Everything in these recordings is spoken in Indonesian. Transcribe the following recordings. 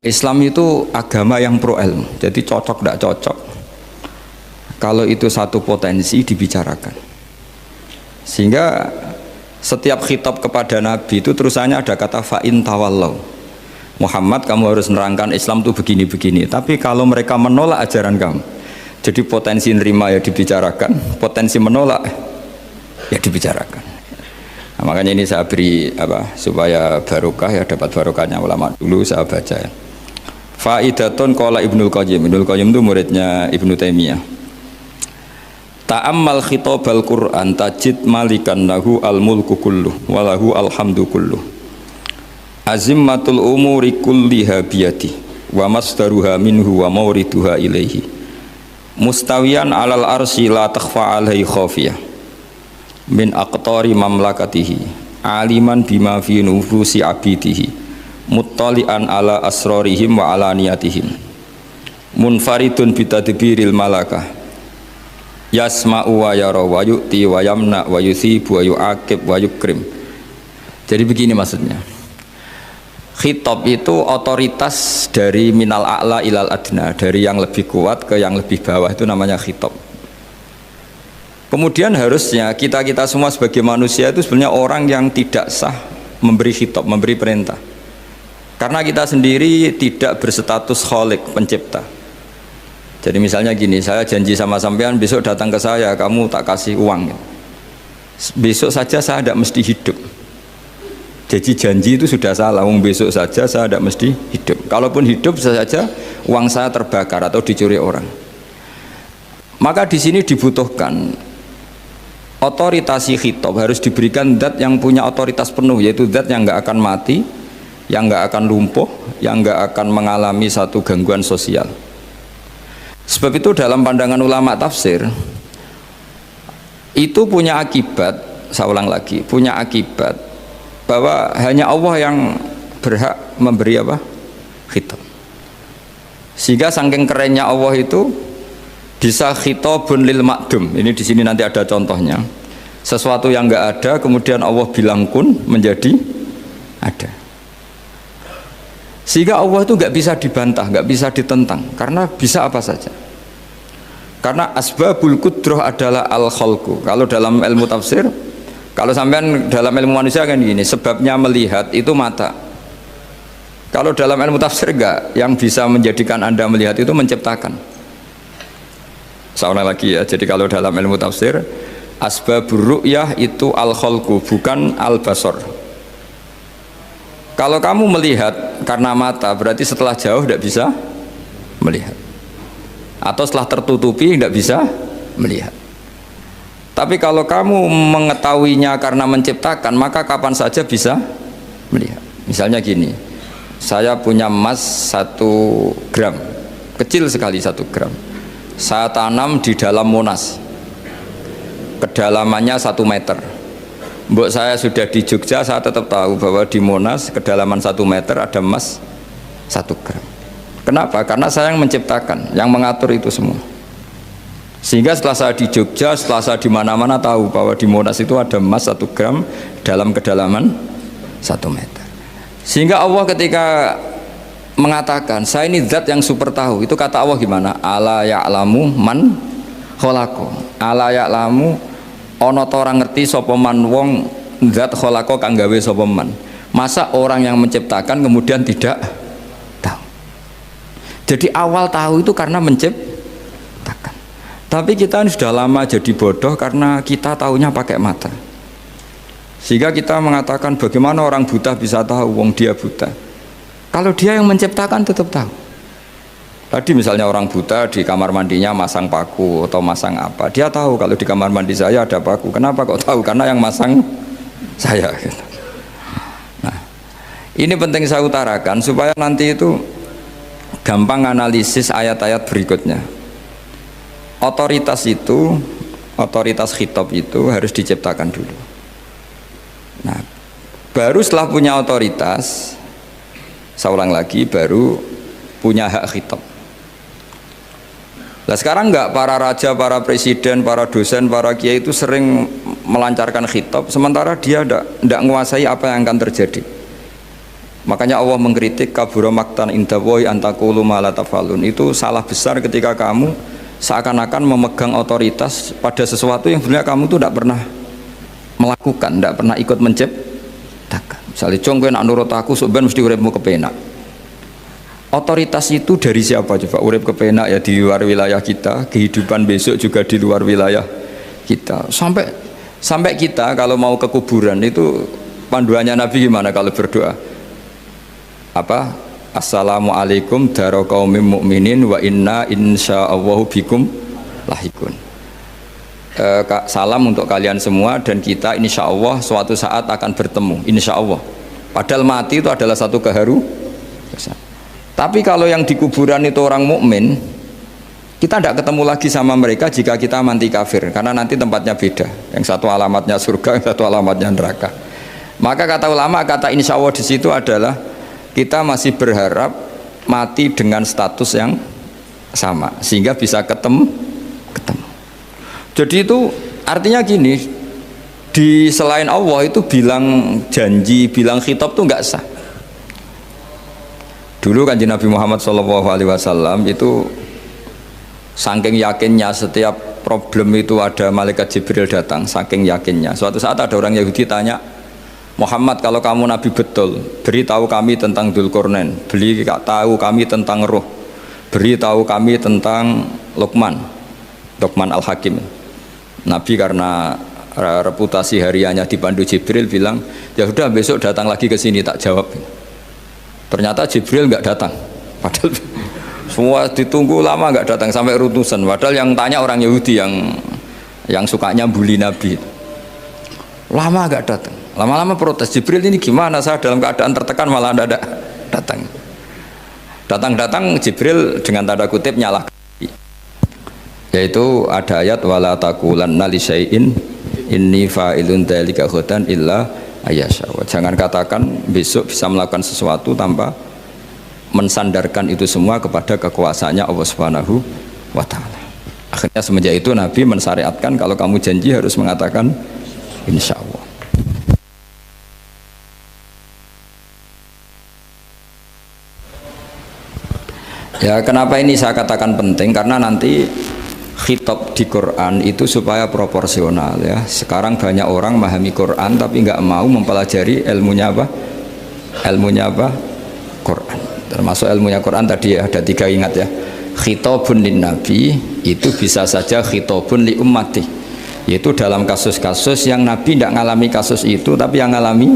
Islam itu agama yang pro ilmu, jadi cocok tidak cocok. Kalau itu satu potensi dibicarakan, sehingga setiap khitab kepada Nabi itu terusannya ada kata fa'in tawallau. Muhammad, kamu harus menerangkan Islam itu begini-begini. Tapi kalau mereka menolak ajaran kamu, jadi potensi nerima ya dibicarakan, potensi menolak ya dibicarakan. Nah, makanya ini saya beri supaya barokah ya, dapat barokahnya ulama dulu saya baca ya. Faidatun qala Ibnul Qayyim. Ibnul Qayyim itu muridnya Ibnu Taimiyah. Ta'ammal khitabal Qur'an tajid malikan lahu al-mulku kulluh wa lahu alhamdu kulluh. Azimmatul umuri kulliha biyadi wa masdaruha minhu wa mawriduha ilaihi. Mustawiyan alal arsy la takhfa alaihi khafiyah. Min aqtari mamlakatihi aliman bima fi nufusi abidihi. Muttali'an ala asrarihim wa ala niyatihim munfaridun bitadbiril malakah yasma'u wa yara wa yu'ti wa yamna wa yuthibu wa yu'aqib wa yukrim. Jadi begini maksudnya, khitab itu otoritas dari minal a'la ilal adna, dari yang lebih kuat ke yang lebih bawah, itu namanya khitab. Kemudian harusnya kita semua sebagai manusia itu sebenarnya orang yang tidak sah memberi khitab, memberi perintah. Karena kita sendiri tidak berstatus khalik, pencipta. Jadi misalnya gini, saya janji sama sampean besok datang ke saya, kamu tak kasih uang. Besok saja saya tidak mesti hidup. Jadi janji itu sudah salah, besok saja saya tidak mesti hidup. Kalaupun hidup saja uang saya terbakar atau dicuri orang. Maka di sini dibutuhkan otoritasi khitab, harus diberikan zat yang punya otoritas penuh, yaitu zat yang nggak akan mati, yang nggak akan lumpuh, yang nggak akan mengalami satu gangguan sosial. Sebab itu dalam pandangan ulama tafsir itu punya akibat, saya ulang lagi, punya akibat bahwa hanya Allah yang berhak memberi khitab. Sehingga saking kerennya Allah itu bisa khitabun lil ma'dum. Ini di sini nanti ada contohnya. Sesuatu yang nggak ada kemudian Allah bilang kun menjadi ada. Sehingga Allah itu nggak bisa dibantah, nggak bisa ditentang, karena bisa apa saja. Karena asbabul qudrah adalah al-khalqu. Kalau dalam ilmu tafsir, kalau sampean dalam ilmu manusia kan gini, sebabnya melihat itu mata. Kalau dalam ilmu tafsir enggak, yang bisa menjadikan Anda melihat itu menciptakan. Saya ulang lagi ya, jadi kalau dalam ilmu tafsir, asbabur ru'yah itu al-khalqu, bukan al-basar. Kalau kamu melihat karena mata, berarti setelah jauh tidak bisa melihat, atau setelah tertutupi tidak bisa melihat. Tapi kalau kamu mengetahuinya karena menciptakan, maka kapan saja bisa melihat. Misalnya gini, saya punya emas 1 gram, kecil sekali 1 gram, saya tanam di dalam Monas, kedalamannya 1 meter. Mbok saya sudah di Jogja, saya tetap tahu bahwa di Monas kedalaman 1 meter ada emas 1 gram. Kenapa? Karena saya yang menciptakan, yang mengatur itu semua. Sehingga setelah saya di Jogja, setelah saya di mana-mana tahu bahwa di Monas itu ada emas 1 gram dalam kedalaman 1 meter. Sehingga Allah ketika mengatakan saya ini zat yang super tahu, itu kata Allah gimana? Ala ya'lamu man khalaqo. Ala ya'lamu ana ta ora ngerti sapa man wong zat khalaqa kang gawe sapa man. Masa orang yang menciptakan kemudian tidak tahu? Jadi awal tahu itu karena menciptakan. Tapi kita ini sudah lama jadi bodoh karena kita tahunya pakai mata. Sehingga kita mengatakan bagaimana orang buta bisa tahu, wong dia buta. Kalau dia yang menciptakan tetap tahu. Tadi misalnya orang buta di kamar mandinya masang paku atau masang apa, dia tahu kalau di kamar mandi saya ada paku. Kenapa kok tahu? Karena yang masang saya. Nah, ini penting saya utarakan supaya nanti itu gampang analisis ayat-ayat berikutnya. Otoritas itu, otoritas khitab itu harus diciptakan dulu. Nah, baru setelah punya otoritas, saya ulang lagi, baru punya hak khitab. Nah sekarang enggak, para raja, para presiden, para dosen, para kiai itu sering melancarkan khitab, sementara dia enggak menguasai apa yang akan terjadi. Makanya Allah mengkritik kabura maktan indallahi antaqulu ma la tafalun. Itu salah besar ketika kamu seakan-akan memegang otoritas pada sesuatu yang sebenarnya kamu tuh tidak pernah melakukan, tidak pernah ikut menciptakan. Misalnya cong kowe nak nurut aku sebenarnya mesti uripmu kepenak. Otoritas itu dari siapa coba? Urip kepenak ya di luar wilayah kita, kehidupan besok juga di luar wilayah kita. Sampai kita kalau mau ke kuburan itu panduannya Nabi gimana kalau berdoa? Apa? Assalamualaikum daro qaumim mukminin wa inna insyaallahu bikum lahikun. Salam untuk kalian semua dan kita insya Allah suatu saat akan bertemu, insya Allah. Padahal mati itu adalah satu keharusan. Tapi kalau yang di kuburan itu orang mukmin, kita tidak ketemu lagi sama mereka jika kita mati kafir, karena nanti tempatnya beda. Yang satu alamatnya surga, yang satu alamatnya neraka. Maka kata ulama, kata insya Allah di situ adalah kita masih berharap mati dengan status yang sama, sehingga bisa ketemu. Jadi itu artinya gini, di selain Allah itu bilang janji, bilang khitab itu nggak sah. Dulu kan Nabi Muhammad SAW itu saking yakinnya setiap problem itu ada malaikat Jibril datang, saking yakinnya. Suatu saat ada orang Yahudi tanya, Muhammad kalau kamu Nabi betul, beritahu kami tentang Dzulqarnain, beritahu kami tentang Ruh, beritahu kami tentang Luqman Al-Hakim. Nabi karena reputasi hariannya dipandu Jibril bilang, ya sudah besok datang lagi ke sini tak jawab. Ternyata Jibril nggak datang, padahal semua ditunggu lama nggak datang sampai ratusan. Padahal yang tanya orang Yahudi yang sukanya bully Nabi, lama nggak datang. Lama-lama protes, Jibril ini gimana, saya dalam keadaan tertekan malah tidak datang. Datang Jibril dengan tanda kutip nyalahkan. Yaitu ada ayat wala taqulanna li syai'in inni fa'ilun dzalika ghadan illa ayasha. Jangan katakan besok bisa melakukan sesuatu tanpa mensandarkan itu semua kepada kekuasaannya Allah Subhanahu wa taala. Akhirnya semenjak itu Nabi mensyariatkan kalau kamu janji harus mengatakan insya Allah. Ya, kenapa ini saya katakan penting? Karena nanti khitab di Quran itu supaya proporsional ya. Sekarang banyak orang memahami Quran tapi nggak mau mempelajari ilmunya apa? Quran. Termasuk ilmunya Quran tadi ya, ada 3 ingat ya. Khitabun lin nabi itu bisa saja khitabun li ummati. Yaitu dalam kasus-kasus yang Nabi tidak ngalami kasus itu tapi yang ngalami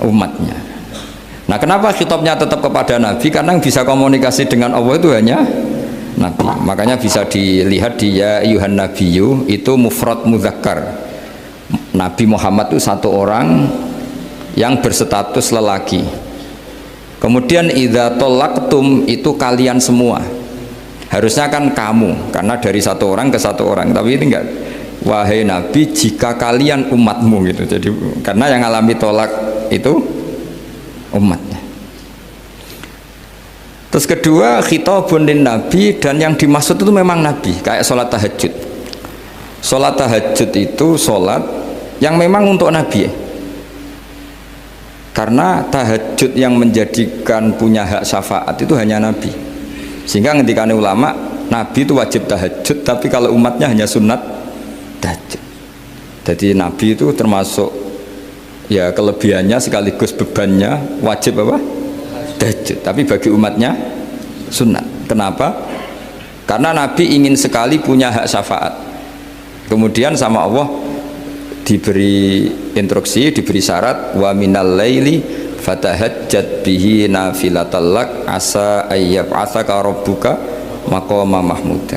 umatnya. Nah, kenapa khitabnya tetap kepada Nabi? Karena yang bisa komunikasi dengan Allah itu hanya Nabi. Makanya bisa dilihat di ya ayyuhan nabiyyu itu mufrad mudzakkar. Nabi Muhammad itu satu orang yang berstatus lelaki. Kemudian idza talaqtum itu kalian semua. Harusnya kan kamu, karena dari satu orang ke satu orang. Tapi ini enggak. Wahai Nabi, jika kalian umatmu gitu. Jadi karena yang alami tolak itu umatnya. Terus kedua khitabun lin nabi, dan yang dimaksud itu memang Nabi, kayak sholat tahajud. Sholat tahajud itu sholat yang memang untuk Nabi. Karena tahajud yang menjadikan punya hak syafaat itu hanya Nabi. Sehingga ngendikane ulama, Nabi itu wajib tahajud, tapi kalau umatnya hanya sunat tahajud. Jadi Nabi itu termasuk ya kelebihannya sekaligus bebannya wajib apa? Tahajud. Tapi bagi umatnya sunat. Kenapa? Karena Nabi ingin sekali punya hak syafaat. Kemudian sama Allah diberi instruksi, diberi syarat wa minal laili fatahajjat bihi nafilatal lak asa ayyab'atsaka rabbuka maqama mahmuda.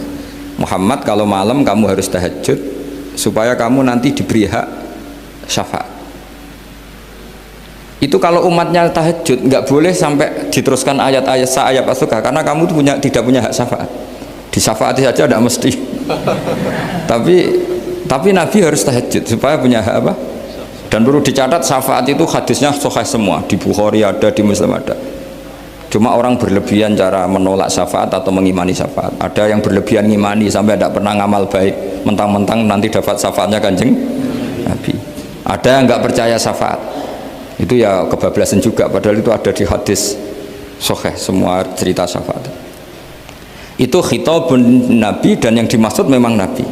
Muhammad, kalau malam kamu harus tahajud supaya kamu nanti diberi hak syafaat. Itu kalau umatnya tahajud nggak boleh sampai diteruskan ayat-ayat sa'ayat asuka, karena kamu tidak punya hak syafaat. Disyafaati saja tidak mesti. tapi Nabi harus tahajud supaya punya hak apa? Dan perlu dicatat syafaat itu hadisnya sahih semua, di Bukhari ada, di Muslim ada. Cuma orang berlebihan cara menolak syafaat atau mengimani syafaat. Ada yang berlebihan ngimani sampai tidak pernah ngamal baik, mentang-mentang nanti dapat syafaatnya Kanjeng Nabi. Ada yang nggak percaya syafaat. Itu ya kebablasan juga, padahal itu ada di hadis sahih semua cerita syafaat. Itu khitabun Nabi, dan yang dimaksud memang Nabi.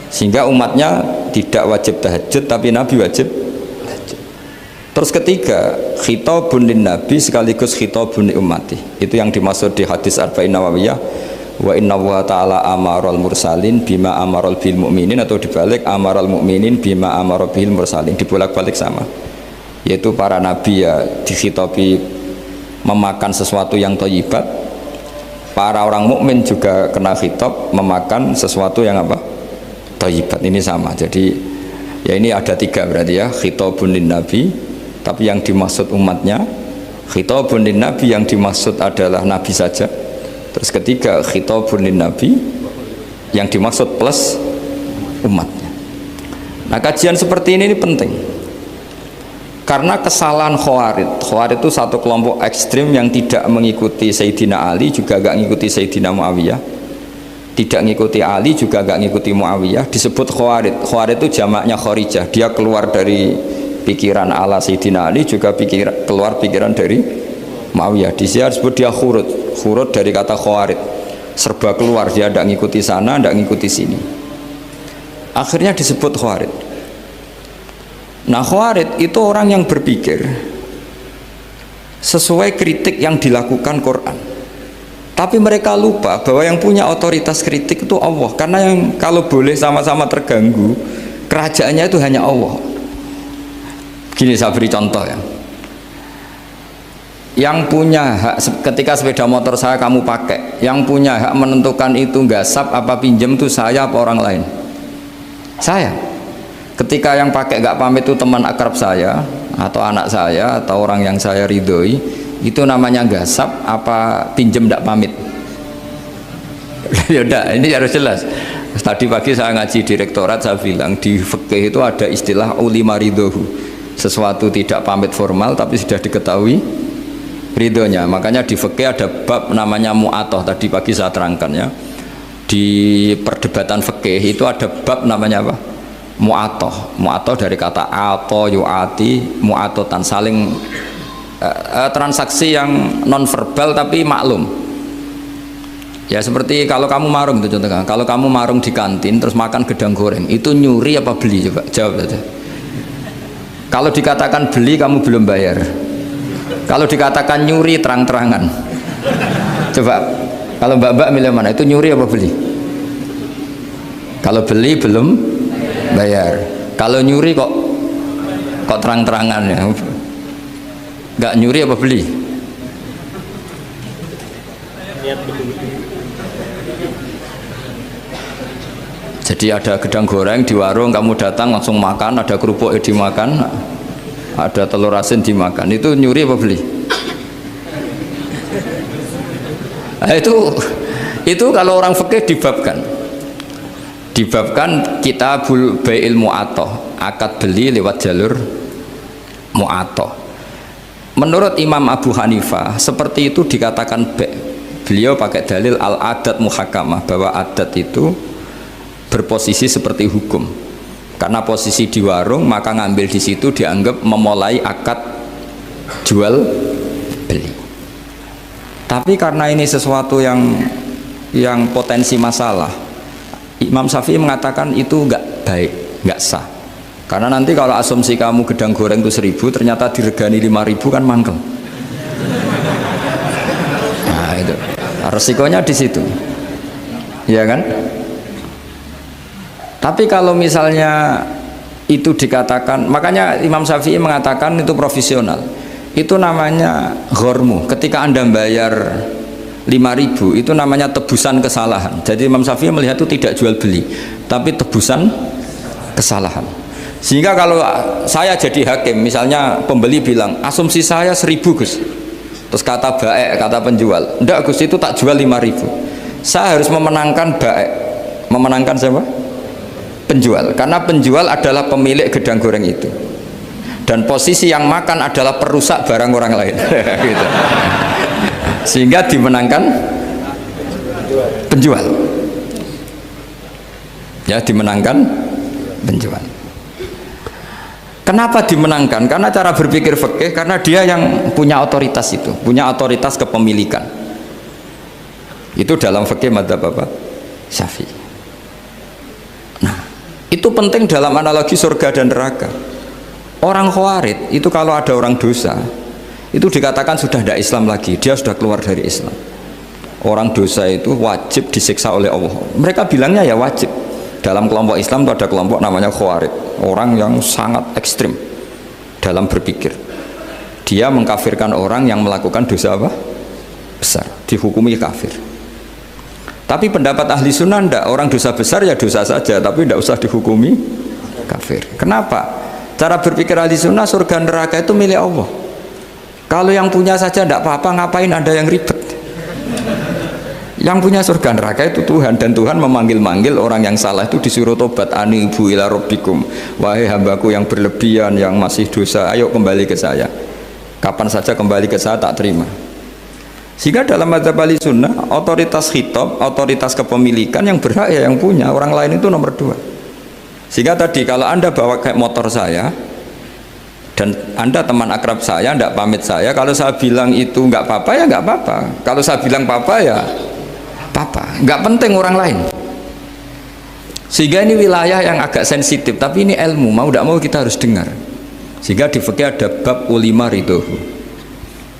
Sehingga umatnya tidak wajib tahajud, tapi Nabi wajib tahajud. Terus ketiga, khitabun lin Nabi sekaligus khitabun li ummati. Itu yang dimaksud di hadis Arba'in Nawawiyah, wa inna wa ta'ala amaral mursalin bima amaral bil mu'minin, atau dibalik amaral mu'minin bima amaral bil mursalin, dibolak-balik sama. Yaitu para nabi ya dikhitabi memakan sesuatu yang thayyibat, para orang mukmin juga kena khitab memakan sesuatu yang apa? Thayyibat. Ini sama. Jadi ya ini ada tiga berarti ya, khitabun lin nabi, tapi yang dimaksud umatnya, khitabun lin nabi yang dimaksud adalah nabi saja. Terus ketiga, khitabun lin nabi yang dimaksud plus umatnya. Nah, kajian seperti ini penting. Karena kesalahan Khawarij itu satu kelompok ekstrim yang tidak mengikuti Sayyidina Ali, juga gak mengikuti Sayyidina Muawiyah, tidak mengikuti Ali, juga gak mengikuti Muawiyah, disebut Khawarij. Khawarij itu jamaknya Kharijah, dia keluar dari pikiran ala Sayyidina Ali, juga keluar pikiran dari Muawiyah. Di sini disebut dia khurut dari kata Khawarij, serba keluar, dia tidak mengikuti sana, tidak mengikuti sini, akhirnya disebut Khawarij. Nah, Khawarij itu orang yang berpikir sesuai kritik yang dilakukan Quran, tapi mereka lupa bahwa yang punya otoritas kritik itu Allah. Karena yang kalau boleh sama-sama terganggu, kerajaannya itu hanya Allah. Gini saya beri contoh ya, yang punya hak ketika sepeda motor saya kamu pakai, yang punya hak menentukan itu gasap apa pinjam itu saya apa orang lain? Saya. Ketika yang pakai gak pamit itu teman akrab saya atau anak saya atau orang yang saya ridhoi, itu namanya gasap apa pinjem gak pamit? Ya udah, ini harus jelas. Tadi pagi saya ngaji direktorat, saya bilang di fikih itu ada istilah ulima ridhohu, sesuatu tidak pamit formal tapi sudah diketahui ridhonya. Makanya di fikih ada bab namanya mu'atoh, tadi pagi saya terangkan ya. Di perdebatan fikih itu ada bab namanya apa? Mu'atoh. Mu'atoh dari kata ato yu'ati, mu'atotan, saling transaksi yang non verbal tapi maklum. Ya seperti kalau kamu marung itu contohnya, kalau kamu marung di kantin terus makan gedang goreng, itu nyuri apa beli? Coba jawab saja. Kalau dikatakan beli kamu belum bayar, kalau dikatakan nyuri terang-terangan. Coba kalau mbak-mbak milih mana, itu nyuri apa beli? Kalau beli belum bayar, kalau nyuri kok terang-terangan ya. Nggak nyuri apa beli? Jadi ada gedang goreng di warung, kamu datang langsung makan, ada kerupuk dimakan, ada telur asin dimakan, itu nyuri apa beli? Nah, itu kalau orang fikih dibabkan kitabul bai'il mu'atoh, akad beli lewat jalur mu'atoh. Menurut Imam Abu Hanifah seperti itu dikatakan beliau pakai dalil al-adat muhakamah, bahwa adat itu berposisi seperti hukum. Karena posisi di warung, maka ngambil di situ dianggap memulai akad jual beli. Tapi karena ini sesuatu yang potensi masalah, Imam Syafi'i mengatakan itu enggak baik, enggak sah. Karena nanti kalau asumsi kamu gedang goreng itu 1.000, ternyata diregani 5.000 kan mangkel. Nah itu resikonya di situ, ya kan? Tapi kalau misalnya itu dikatakan, makanya Imam Syafi'i mengatakan itu profesional. Itu namanya ghormu. Ketika Anda bayar 5.000, itu namanya tebusan kesalahan. Jadi Imam Syafi'i melihat itu tidak jual beli, tapi tebusan kesalahan. Sehingga kalau saya jadi hakim, misalnya pembeli bilang asumsi saya 1.000 Gus, terus kata baik, kata penjual enggak Gus, itu tak jual 5.000, saya harus memenangkan baik. Memenangkan siapa? Penjual. Karena penjual adalah pemilik gedang goreng itu, dan posisi yang makan adalah perusak barang orang lain. Gitu. Sehingga dimenangkan penjual, ya dimenangkan penjual. Kenapa dimenangkan? Karena cara berpikir fikih, karena dia yang punya otoritas itu, punya otoritas kepemilikan. Itu dalam fikih madzhab apa? Syafi'i. Nah, itu penting dalam analogi surga dan neraka. Orang Khawarij itu kalau ada orang dosa, itu dikatakan sudah tidak Islam lagi, dia sudah keluar dari Islam. Orang dosa itu wajib disiksa oleh Allah. Mereka bilangnya ya wajib. Dalam kelompok Islam itu ada kelompok namanya Khawarij, orang yang sangat ekstrim dalam berpikir. Dia mengkafirkan orang yang melakukan dosa apa? Besar, dihukumi kafir. Tapi pendapat ahli sunnah enggak, orang dosa besar ya dosa saja, tapi tidak usah dihukumi kafir. Kenapa? Cara berpikir ahli sunnah, surga neraka itu milik Allah. Kalau yang punya saja tidak apa-apa, ngapain ada yang ribet? Yang punya surga neraka itu Tuhan, dan Tuhan memanggil-manggil orang yang salah itu disuruh tobat, anibu ila rabbikum, wahai hambaku yang berlebihan, yang masih dosa, ayo kembali ke saya. Kapan saja kembali ke saya tak terima. Sehingga dalam madzhab ahli sunnah, otoritas khitab, otoritas kepemilikan yang berhak ya yang punya, orang lain itu nomor 2. Sehingga tadi kalau Anda bawa kayak motor saya dan Anda teman akrab saya, tidak pamit saya, kalau saya bilang itu nggak apa-apa ya nggak apa-apa, kalau saya bilang apa-apa ya apa, nggak penting orang lain. Sehingga ini wilayah yang agak sensitif, tapi ini ilmu, mau tidak mau kita harus dengar. Sehingga di fikih ada bab ulima ridhohu.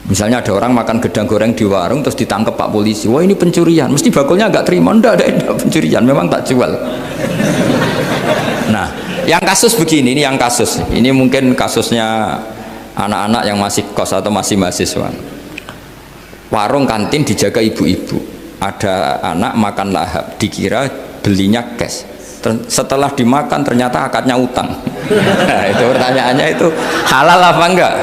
Misalnya ada orang makan gedang goreng di warung terus ditangkap Pak polisi, wah ini pencurian, mesti bakulnya nggak terima, enggak pencurian, memang tak jual. Nah, yang kasus begini, ini yang kasus, ini mungkin kasusnya anak-anak yang masih kos atau masih mahasiswa. Warung kantin dijaga ibu-ibu. Ada anak makan lahap, dikira belinya cash. Setelah dimakan ternyata akadnya utang. Nah, itu pertanyaannya itu halal apa enggak?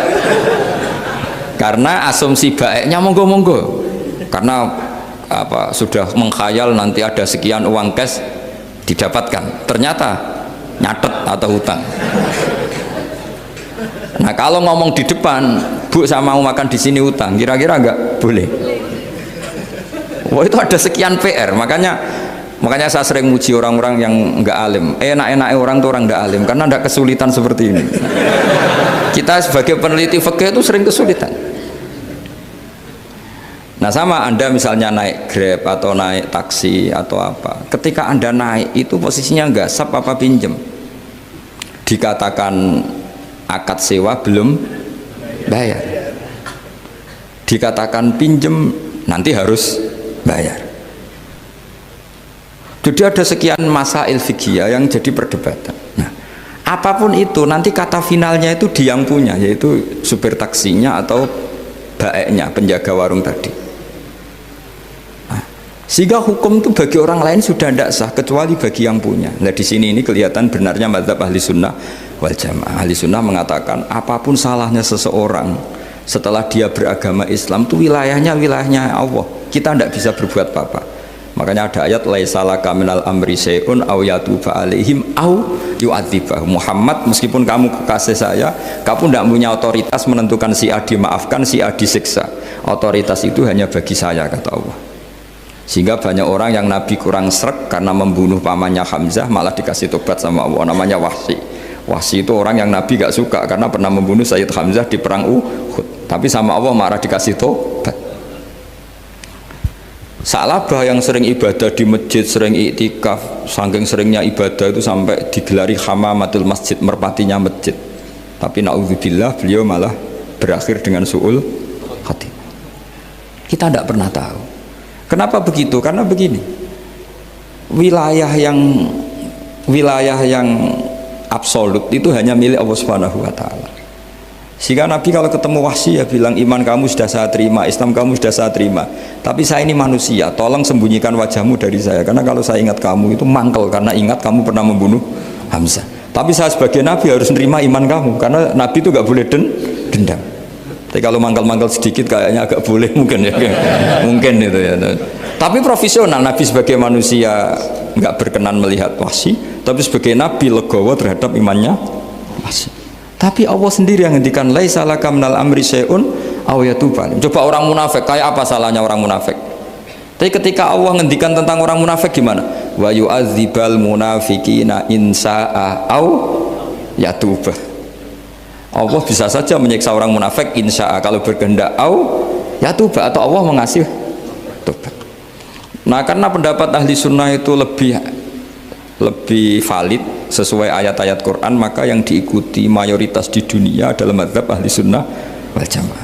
Karena asumsi baiknya monggo-monggo. Karena apa sudah mengkhayal nanti ada sekian uang cash didapatkan. Ternyata nyatet atau utang. Nah, kalau ngomong di depan, Bu saya mau makan di sini utang, kira-kira enggak boleh. Wah itu ada sekian PR, makanya saya sering muji orang-orang yang enggak alim. Enak-enak orang tuh orang enggak alim karena enggak kesulitan seperti ini. Kita sebagai peneliti fikih itu sering kesulitan. Nah sama Anda misalnya naik Grab atau naik taksi atau apa, ketika Anda naik itu posisinya enggak sap apa pinjem, dikatakan akad sewa belum bayar, dikatakan pinjem nanti harus bayar. Jadi ada sekian masail fikih yang jadi perdebatan. Nah, apapun itu nanti kata finalnya itu dia yang punya, yaitu supir taksinya atau baeknya, penjaga warung tadi. Nah, sehingga hukum itu bagi orang lain sudah tidak sah kecuali bagi yang punya. Nah di sini ini kelihatan benarnya madzhab ahli sunnah wal jamaah. Ahli sunnah mengatakan apapun salahnya seseorang setelah dia beragama Islam itu wilayahnya Allah. Kita tidak bisa berbuat apa-apa. Makanya ada ayat laisalaka minal amri syai'un aw yatuba alaihim aw yu'adzibah. Muhammad meskipun kamu kekasih saya, kamu tidak punya otoritas menentukan si A dimaafkan, si A disiksa. Otoritas itu hanya bagi saya kata Allah. Sehingga banyak orang yang Nabi kurang srek karena membunuh pamannya Hamzah malah dikasih tobat sama Allah, namanya Wahsy. Wahsy itu orang yang Nabi gak suka karena pernah membunuh Sayyid Hamzah di perang Uhud. Tapi sama Allah marah dikasih tobat. Sa'labah yang sering ibadah di masjid, sering iktikaf, saking seringnya ibadah itu sampai digelari hamamatul masjid, merpatinya masjid. Tapi na'udzubillah beliau malah berakhir dengan su'ul hati. Kita tidak pernah tahu. Kenapa begitu? Karena begini, wilayah yang absolut itu hanya milik Allah Subhanahu wa Ta'ala. Sehingga Nabi kalau ketemu Wahsy ya bilang iman kamu sudah saya terima, Islam kamu sudah saya terima, tapi saya ini manusia, tolong sembunyikan wajahmu dari saya, karena kalau saya ingat kamu itu mangkel karena ingat kamu pernah membunuh Hamzah. Tapi saya sebagai Nabi harus nerima iman kamu, karena Nabi itu gak boleh dendam. Tapi kalau mangkal-mangkal sedikit kayaknya agak boleh mungkin ya, mungkin itu ya. Tapi profesional, Nabi sebagai manusia nggak berkenan melihat Wahsy, tapi sebagai Nabi legowo terhadap imannya Wahsy. Tapi Allah sendiri yang ngendikan laisa laka minal amri syai'un aw yatuba. Coba orang munafik, kayak apa salahnya orang munafik? Tapi ketika Allah ngendikan tentang orang munafik gimana? Wa yu'adzibal munafiqina in sa'a aw yatuba. Allah bisa saja menyiksa orang munafik insya kalau berkehendak ya tuba, atau Allah mengasih tobat. Nah karena pendapat ahli sunnah itu lebih valid sesuai ayat-ayat Quran, maka yang diikuti mayoritas di dunia adalah mazhab ahli sunnah wal jamaah.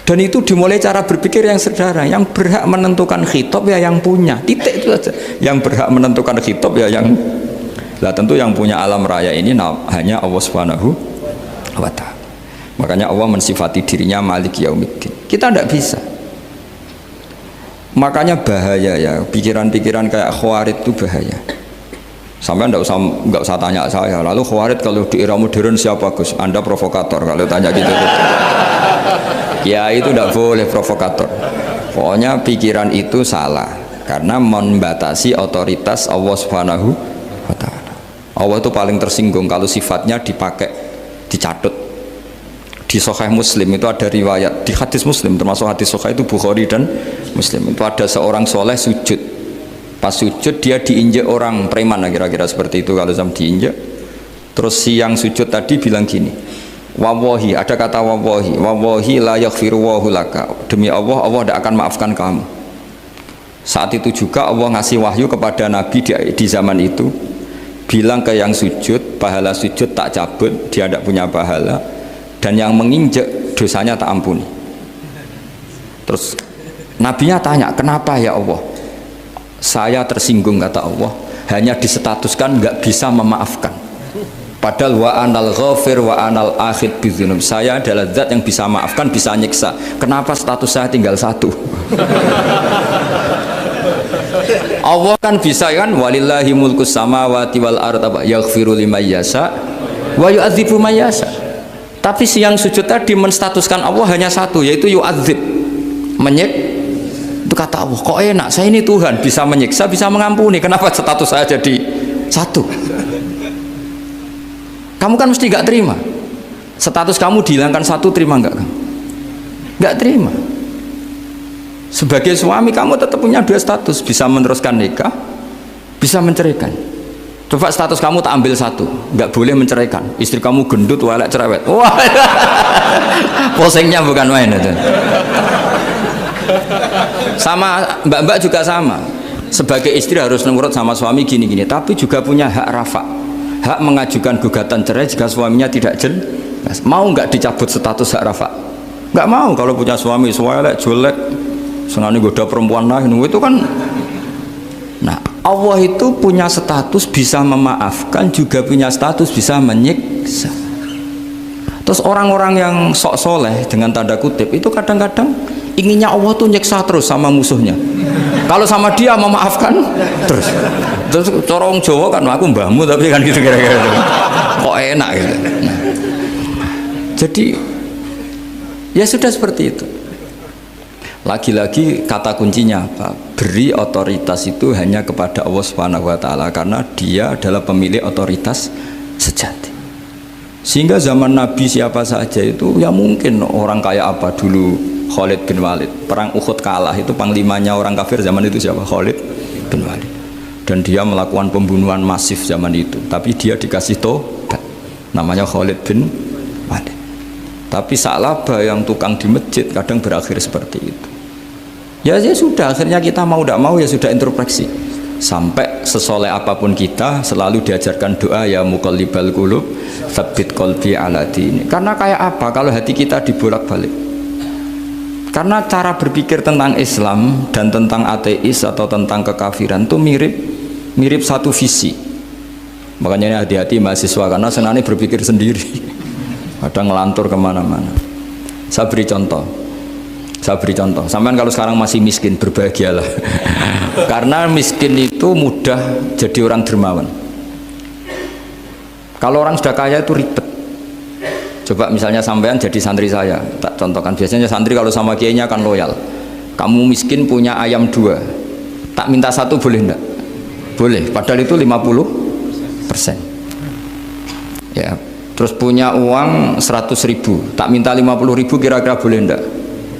Dan itu dimulai cara berpikir yang sederhana, yang berhak menentukan khitab ya yang punya, titik itu saja. Yang berhak menentukan khitab ya yang, lah tentu yang punya alam raya ini hanya Allah Subhanahu wa ta'ala. Makanya Allah mensifati dirinya Malik Yaumiddin, kita tidak bisa. Makanya bahaya ya, pikiran-pikiran kayak Khawarij itu bahaya. Sampai nggak usah tanya saya. Lalu Khawarij kalau di era modern siapa Gus? Anda provokator kalau tanya gitu. Ya itu tidak boleh provokator. Pokoknya pikiran itu salah karena membatasi otoritas Allah Subhanahu wa ta'ala. Allah itu paling tersinggung kalau sifatnya dipakai, dicatut. Di Sahih Muslim itu ada riwayat, di hadis Muslim termasuk hadis Sahih itu Bukhari dan Muslim, itu ada seorang soleh sujud. Pas sujud dia diinjek orang preman, kira-kira seperti itu kalau sama diinjek. Terus si yang sujud tadi bilang gini, wawahi, ada kata wawahi, wawahi la yaghfiru wahu laka, demi Allah, Allah tidak akan maafkan kamu. Saat itu juga Allah ngasih wahyu kepada Nabi di zaman itu, bilang ke yang sujud, pahala sujud tak cabut, dia tidak punya pahala, dan yang menginjek dosanya tak ampuni. Terus Nabinya tanya, kenapa ya Allah? Saya tersinggung, kata Allah, hanya disetatuskan nggak bisa memaafkan. Padahal wa anal ghafir wa anal akhid bidzunub, saya adalah zat yang bisa maafkan, bisa nyiksa. Kenapa status saya tinggal satu? Allah kan bisa kan, walillahi mulkus samawati wal ardh yaghfiru liman yasha wa yu'adzibu man yasha. Tapi si yang sujud tadi menstatuskan Allah hanya satu, yaitu yu'adzib, menyik. Itu kata Allah, kok enak, saya ini Tuhan, bisa menyiksa, bisa mengampuni, kenapa status saya jadi satu? Kamu kan mesti gak terima. Status kamu dihilangkan satu, terima gak kamu? Gak terima. Sebagai suami kamu tetap punya dua status, bisa meneruskan nikah, bisa menceraikan. Coba status kamu tak ambil satu, gak boleh menceraikan. Istri kamu gendut, walek, cerewet. Wah, posengnya bukan main itu. Sama mbak-mbak juga sama. Sebagai istri harus nurut sama suami gini-gini, tapi juga punya hak rafa, hak mengajukan gugatan cerai jika suaminya tidak jelas. Mau nggak dicabut status hak rafa? Nggak mau. Kalau punya suami suwelek, jelek, senangnya goda perempuan lain, itu kan. Nah, Allah itu punya status bisa memaafkan, juga punya status bisa menyiksa. Terus orang-orang yang sok soleh dengan tanda kutip itu kadang-kadang inginnya Allah tuh nyiksa terus sama musuhnya. Kalau sama dia memaafkan terus corong Jawa kan, aku mbahmu tapi kan gitu kira-kira kok enak gitu. Nah, jadi ya sudah seperti itu. Lagi-lagi kata kuncinya apa? Beri otoritas itu hanya kepada Allah Subhanahu wa ta'ala, karena dia adalah pemilik otoritas sejati. Sehingga zaman Nabi siapa saja itu ya mungkin orang kayak apa dulu, Khalid bin Walid, perang Uhud kalah, itu panglimanya orang kafir zaman itu siapa? Khalid bin Walid. Dan dia melakukan pembunuhan masif zaman itu, tapi dia dikasih tobat, namanya Khalid bin Walid. Tapi Sa'labah yang tukang di masjid kadang berakhir seperti itu. Ya sudah, akhirnya kita mau tidak mau ya sudah introspeksi. Sampai sesoleh apapun kita selalu diajarkan doa, ya muqallibal qulub tsabbit qalbi ala dini. Karena kayak apa kalau hati kita dibolak-balik? Karena cara berpikir tentang Islam dan tentang ateis atau tentang kekafiran itu mirip satu visi. Makanya hati-hati mahasiswa, karena senangnya berpikir sendiri, kadang ngelantur kemana-mana. Saya beri contoh. Sampean kalau sekarang masih miskin, berbahagialah. Karena miskin itu mudah jadi orang dermawan. Kalau orang sudah kaya itu ribet. Coba misalnya sampean jadi santri saya, tak contohkan. Biasanya santri kalau sama kiainya kan loyal. Kamu miskin punya ayam 2, tak minta 1 boleh enggak? Boleh, padahal itu 50%. Ya, terus punya uang 100.000, tak minta 50.000, kira-kira boleh enggak?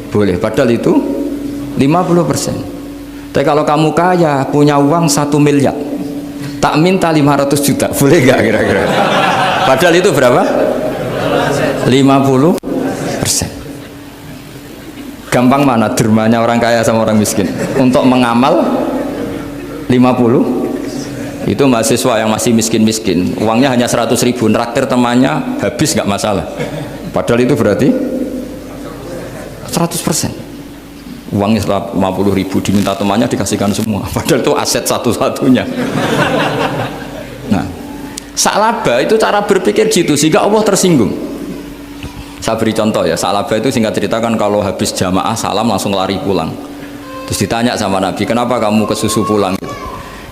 Boleh, padahal itu 50%. Tapi kalau kamu kaya, punya uang 1 miliar, tak minta 500 juta, boleh enggak kira-kira? Padahal itu berapa? 50%. Gampang mana dermanya orang kaya sama orang miskin untuk mengamal 50. Itu mahasiswa yang masih miskin-miskin, uangnya hanya 100.000, nraktir temannya habis nggak masalah, padahal itu berarti 100%. Uangnya 50.000 diminta temannya dikasihkan semua, padahal itu aset satu-satunya. Nah, Sa'labah itu cara berpikir gitu sehingga Allah tersinggung. Saya beri contoh ya, Sa'labah itu singkat cerita kan kalau habis jamaah salam langsung lari pulang. Terus ditanya sama Nabi, kenapa kamu kesusu pulang gitu?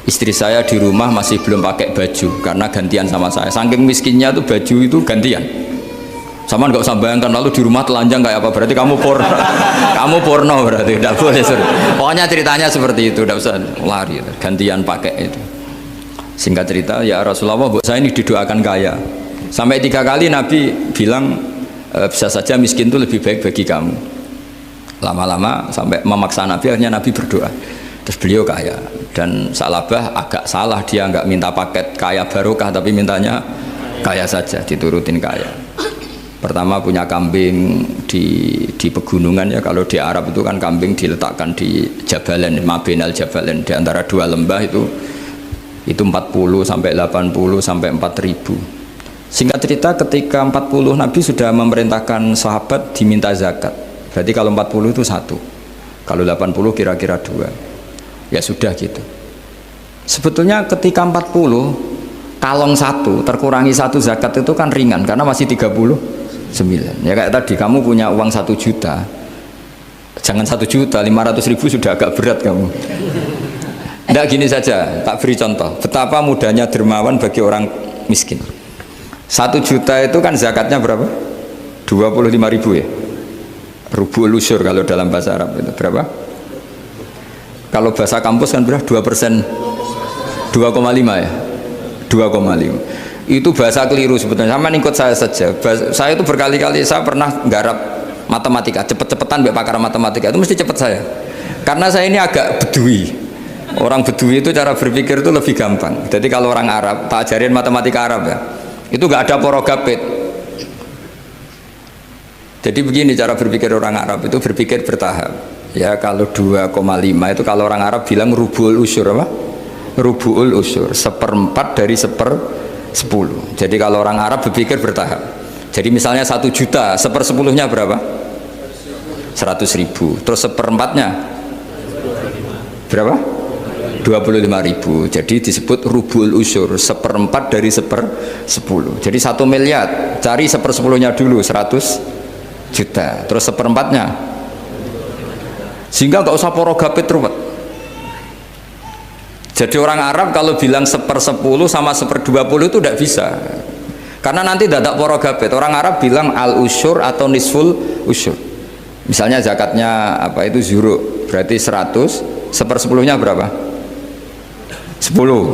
Istri saya di rumah masih belum pakai baju karena gantian sama saya. Saking miskinnya tuh baju itu gantian. Sama nggak usah bayangkan lalu di rumah telanjang kayak apa, berarti kamu porno. Kamu porno berarti tidak boleh. Pokoknya ceritanya seperti itu, tidak usah lari, gantian pakai itu. Singkat cerita, ya Rasulullah, bu saya ini didoakan kaya. Sampai 3 kali Nabi bilang bisa saja miskin itu lebih baik bagi kamu. Lama-lama sampai memaksa Nabi, akhirnya Nabi berdoa. Terus beliau kaya. Dan Sa'labah agak salah, dia nggak minta paket kaya barokah, tapi mintanya kaya saja, diturutin kaya. Pertama punya kambing di pegunungan ya, kalau di Arab itu kan kambing diletakkan di Jabalen, Mabinal Jabalen, di antara 2 lembah itu 40 sampai 80 sampai 4.000. Singkat cerita ketika 40 Nabi sudah memerintahkan sahabat diminta zakat. Berarti kalau 40 itu 1, kalau 80 kira-kira 2. Ya sudah gitu. Sebetulnya ketika 40 kalong 1 terkurangi 1 zakat itu kan ringan karena masih 39. Ya kayak tadi kamu punya uang 1 juta, jangan 1 juta, 500.000 sudah agak berat kamu. Tidak, gini saja, tak beri contoh betapa mudahnya dermawan bagi orang miskin. 1 juta itu kan zakatnya berapa? 25.000 ya. Rubul usyur kalau dalam bahasa Arab itu berapa? Kalau bahasa kampus kan berapa? 2%, 2,5 ya, 2,5. Itu bahasa keliru sebetulnya. Sama ikut saya saja. Saya itu berkali-kali saya pernah nggarap matematika, cepet-cepetan mbak pakar matematika itu mesti cepet saya. Karena saya ini agak bedui. Orang bedui itu cara berpikir itu lebih gampang. Jadi kalau orang Arab, tak ajarin matematika Arab ya, itu nggak ada porogapit. Jadi begini cara berpikir orang Arab itu berpikir bertahap. Ya kalau 2,5 itu kalau orang Arab bilang rubul usyur apa? Rubul usyur, 1/4 dari 1/10. Jadi kalau orang Arab berpikir bertahap. Jadi misalnya 1 juta, 1/10-nya berapa? 100.000. Terus 1/4-nya berapa? 25.000. Jadi disebut rubul usyur, 1/4 dari 1/10. Jadi 1 miliar, cari 1/10-nya dulu 100 juta. Terus 1/4-nya, sehingga nggak usah porogapit ruwet. Jadi orang Arab kalau bilang 1/10 sama 1/20 itu tidak bisa, karena nanti dadak porogapit. Orang Arab bilang al usyur atau nisful usyur. Misalnya zakatnya apa itu zuru, berarti 100, 1/10-nya berapa? 10.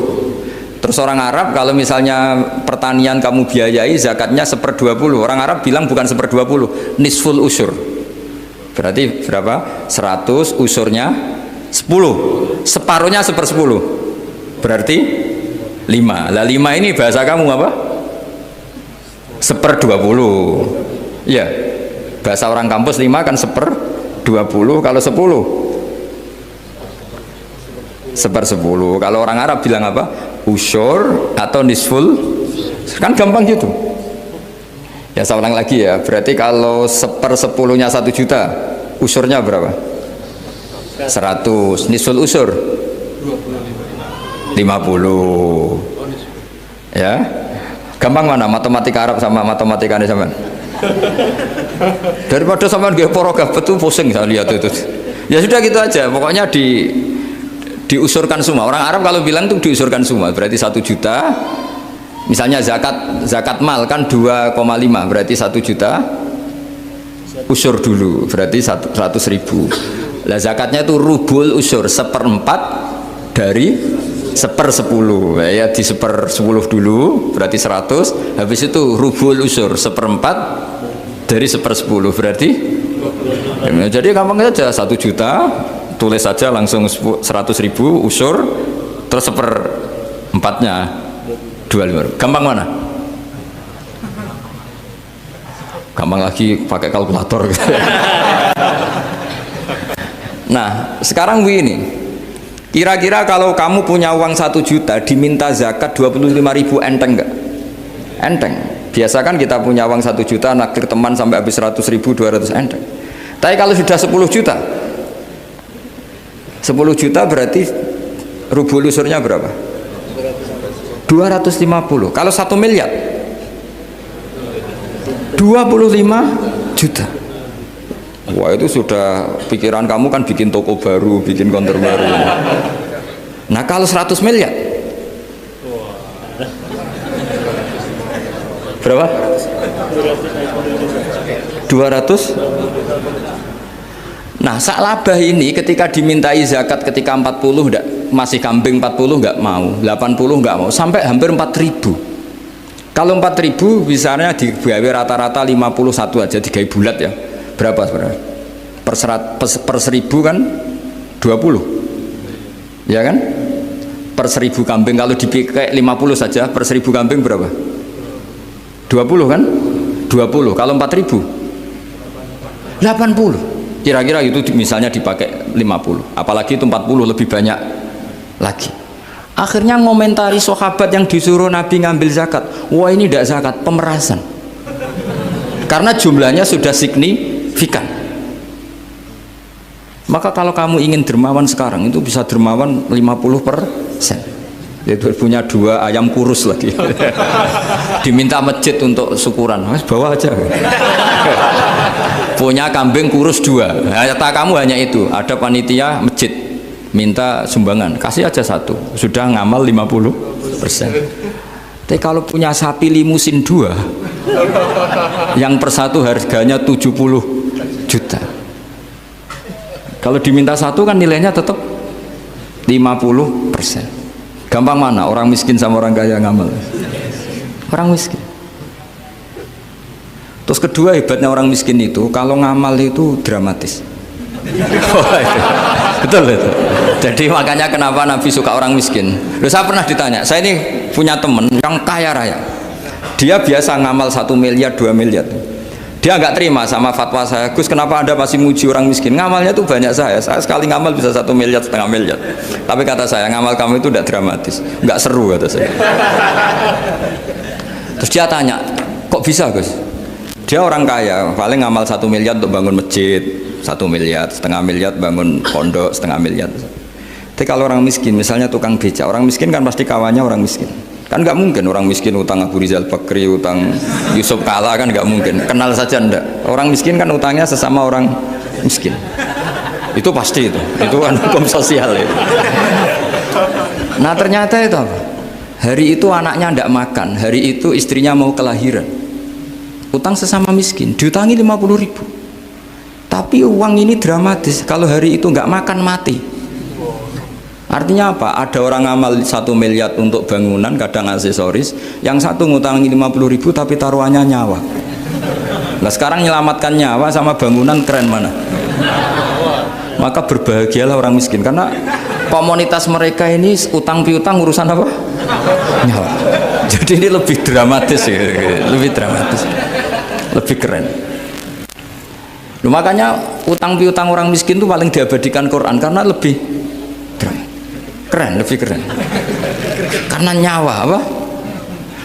Terus orang Arab kalau misalnya pertanian kamu biayai zakatnya 1/20, orang Arab bilang bukan 1/20, nisful usyur. Berarti berapa? 100, usurnya 10, separuhnya 1/10, berarti 5. Lah 5 ini bahasa kamu apa? 1/20. Ya, bahasa orang kampus 5 kan 1/20. Kalau 10 1/10. Kalau orang Arab bilang apa? Usyur atau nisful, kan gampang gitu. Ya saya ulang lagi ya, berarti kalau 1/10-nya 1 juta, usurnya berapa? 100. Nisful usur 50. Ya, gampang mana matematika Arab sama matematika ini sama? Daripada sama nggak porogapet itu pusing saya lihat itu. Ya sudah gitu aja, pokoknya diusurkan semua. Orang Arab kalau bilang tuh diusurkan semua, berarti 1 juta. Misalnya zakat mal kan 2,5, berarti 1 juta usur dulu, berarti 100.000. Lah zakatnya itu rubul usur, 1/4 dari 1/10. Ya di 1/10 dulu, berarti 100. Habis itu rubul usur, 1/4 dari 1/10, berarti ya, jadi gampang saja, 1 juta tulis saja langsung 100.000 usur, terus 1/4-nya 25. Gampang mana? gampang lagi pakai kalkulator gitu. Nah sekarang begini, kira-kira kalau kamu punya uang 1 juta diminta zakat 25.000 enteng nggak? Enteng. Biasa kan kita punya uang 1 juta naktir teman sampai habis 100.000 200 enteng. Tapi kalau sudah 10 juta 10 juta berarti rubul usurnya berapa? 250. Kalau 1 miliar 25 juta. Wah itu sudah pikiran kamu kan bikin toko baru, bikin konter baru. Nah kalau 100 miliar berapa? 200. Nah sak labah ini ketika dimintai zakat ketika 40 enggak, masih kambing 40 enggak mau, 80 enggak mau, sampai hampir 4.000. Kalau 4.000 misalnya digawe rata-rata 51 aja, digawe bulat ya. Berapa sebenarnya? Per 1.000 kan 20 ya kan? Per 1.000 kambing kalau dipakai 50 saja, per 1.000 kambing berapa? 20 kan? 20. Kalau 4.000 80. Kira-kira itu misalnya dipakai 50, apalagi itu 40 lebih banyak lagi. Akhirnya ngomentari sahabat yang disuruh Nabi ngambil zakat, wah ini tidak zakat, pemerasan, karena jumlahnya sudah signifikan. Maka kalau kamu ingin dermawan sekarang itu bisa dermawan 50%. Itu punya 2 ayam kurus lagi. Diminta masjid untuk syukuran, mas bawa aja. Punya kambing kurus 2, kata kamu hanya itu, ada panitia masjid minta sumbangan, kasih aja 1, sudah ngamal 50%. Tapi kalau punya sapi limusin 2 yang per 1 harganya 70 juta, kalau diminta 1 kan nilainya tetap 50%. Gampang mana orang miskin sama orang kaya ngamal? Orang miskin. Terus kedua hebatnya orang miskin itu kalau ngamal itu dramatis. Betul itu. Jadi makanya kenapa Nabi suka orang miskin. Loh, saya pernah ditanya, saya ini punya teman yang kaya raya, dia biasa ngamal 1 miliar 2 miliar. Dia nggak terima sama fatwa saya, Gus kenapa Anda masih muji orang miskin? Ngamalnya tuh banyak saya sekali ngamal bisa 1 miliar, setengah miliar. Tapi kata saya, ngamal kamu itu tidak dramatis, nggak seru kata saya. Terus dia tanya, kok bisa Gus? Dia orang kaya, paling ngamal 1 miliar untuk bangun masjid, 1 miliar, setengah miliar bangun pondok, setengah miliar. Tapi kalau orang miskin, misalnya tukang beca, orang miskin kan pasti kawannya orang miskin. Kan nggak mungkin orang miskin utang Abu Rizal Bakri, utang Yusuf Kala, kan nggak mungkin. Kenal saja ndak. Orang miskin kan utangnya sesama orang miskin. Itu pasti itu kan hukum sosial itu. Nah ternyata itu apa? Hari itu anaknya ndak makan, hari itu istrinya mau kelahiran. Utang sesama miskin, diutangi 50.000. Tapi uang ini dramatis. Kalau hari itu nggak makan mati. Artinya apa? Ada orang ngamal 1 miliar untuk bangunan, kadang aksesoris, yang satu ngutangi 50.000 tapi taruhannya nyawa. Nah sekarang menyelamatkan nyawa sama bangunan keren mana? Maka berbahagialah orang miskin, karena komunitas mereka ini utang piutang urusan apa? Nyawa. Jadi ini lebih dramatis ya, lebih dramatis, lebih keren. Loh, makanya utang piutang orang miskin itu paling diabadikan Quran karena lebih keren, lebih keren. Karena nyawa apa?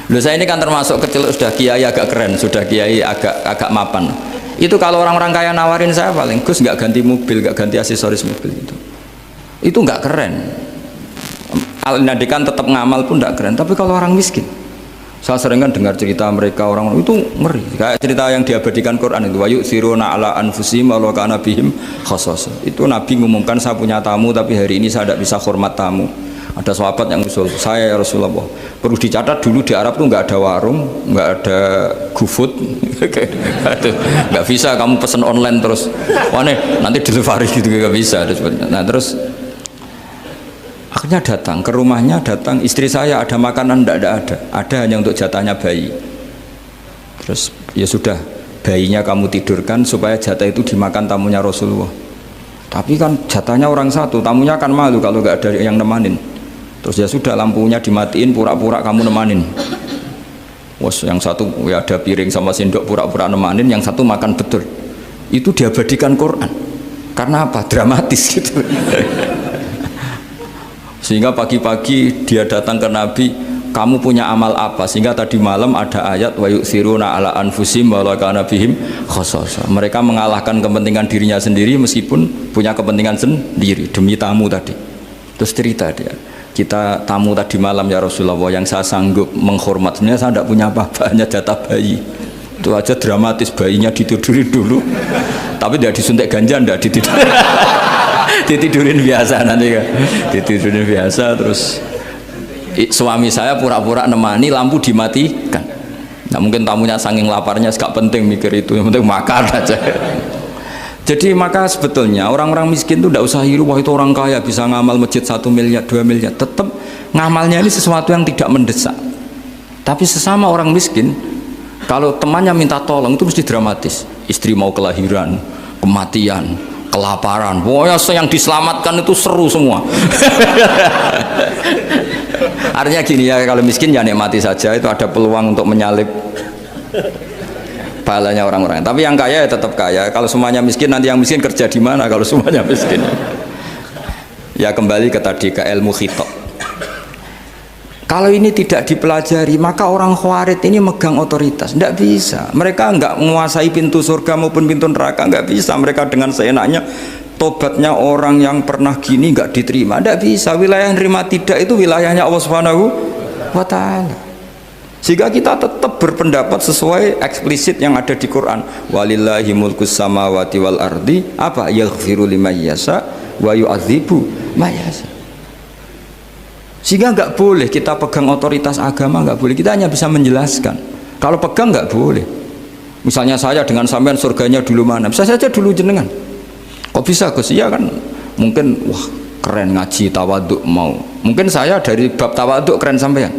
Loh saya ini kan termasuk kecil sudah kiai agak keren, sudah kiai agak mapan. Itu kalau orang-orang kaya nawarin saya paling Gus nggak ganti mobil, nggak ganti aksesoris mobil itu nggak keren. Al-Nadikan tetap ngamal pun nggak keren. Tapi kalau orang miskin, saya sering kan dengar cerita mereka orang itu ngeri. Kayak cerita yang diabadikan Quran itu, wa yu'thiruna ala anfusihim walau kana bihim khassasah. Itu Nabi ngumumkan saya punya tamu tapi hari ini saya tidak bisa hormat tamu. Ada sahabat yang usul, saya ya Rasulullah, perlu dicatat dulu di Arab tuh nggak ada warung, nggak ada GoFood, nggak bisa kamu pesen online terus, wah nih nanti delivery gitu nggak bisa. Nah terus akhirnya datang ke rumahnya, datang istri saya ada makanan, ada hanya untuk jatahnya bayi. Terus ya sudah, bayinya kamu tidurkan supaya jatah itu dimakan tamunya Rasulullah. Tapi kan jatahnya orang satu, tamunya kan malu kalau nggak ada yang nemanin. Terus ya sudah, lampunya dimatiin, pura-pura kamu nemanin. Bos, yang satu ya ada piring sama sendok pura-pura nemanin, yang satu makan betul. Itu diabadikan Quran. Karena apa? Dramatis gitu. Sehingga pagi-pagi dia datang ke Nabi, kamu punya amal apa? Sehingga tadi malam ada ayat wa yu'thiruna ala anfusihim wa law kana bihim khasasa. Mereka mengalahkan kepentingan dirinya sendiri meskipun punya kepentingan sendiri demi tamu tadi. Terus cerita dia, kita tamu tadi malam ya Rasulullah, yang saya sanggup menghormat, sebenarnya saya tidak punya apa-apa, hanya jatah bayi. Itu aja dramatis, bayinya ditidurin dulu, tapi tidak disuntik ganja, tidak ditidurin. Ditidurin biasa nanti kan, ditidurin biasa. Terus suami saya pura-pura nemani, lampu dimatikan. Nah mungkin tamunya saking laparnya, gak penting mikir itu, yang penting makan aja. Jadi maka sebetulnya orang-orang miskin itu tidak usah hiru, wah itu orang kaya bisa ngamal masjid 1 miliar, 2 miliar. Tetap ngamalnya ini sesuatu yang tidak mendesak. Tapi sesama orang miskin, kalau temannya minta tolong itu mesti dramatis. Istri mau kelahiran, kematian, kelaparan. Pokoknya yang diselamatkan itu seru semua. Artinya gini ya, kalau miskin ya nikmati saja, itu ada peluang untuk menyalip pahalanya orang-orang. Tapi yang kaya ya tetap kaya. Kalau semuanya miskin, nanti yang miskin kerja di mana kalau semuanya miskin? Ya kembali ke tadi, ke ilmu khitab. Kalau ini tidak dipelajari, maka orang khawarid ini megang otoritas. Tidak bisa. Mereka nggak menguasai pintu surga maupun pintu neraka, nggak bisa. Mereka dengan seenaknya, tobatnya orang yang pernah gini nggak diterima. Tidak bisa. Wilayah yang nerima tidak itu wilayahnya Allah Subhanahu wa Ta'ala. Sehingga kita tetap berpendapat sesuai eksplisit yang ada di Quran. Walillahi mulkus samawati wal ardi, apa? Yaghfiru liman yasha wa yu'adzibu man yasha. Sehingga nggak boleh kita pegang otoritas agama, nggak boleh. Kita hanya bisa menjelaskan. Kalau pegang nggak boleh. Misalnya saya dengan sampean surganya dulu mana? Bisa saja dulu jenengan. Kok bisa Gus? Iya kan? Mungkin wah keren ngaji tawaduk mau. Mungkin saya dari bab tawaduk keren sampean.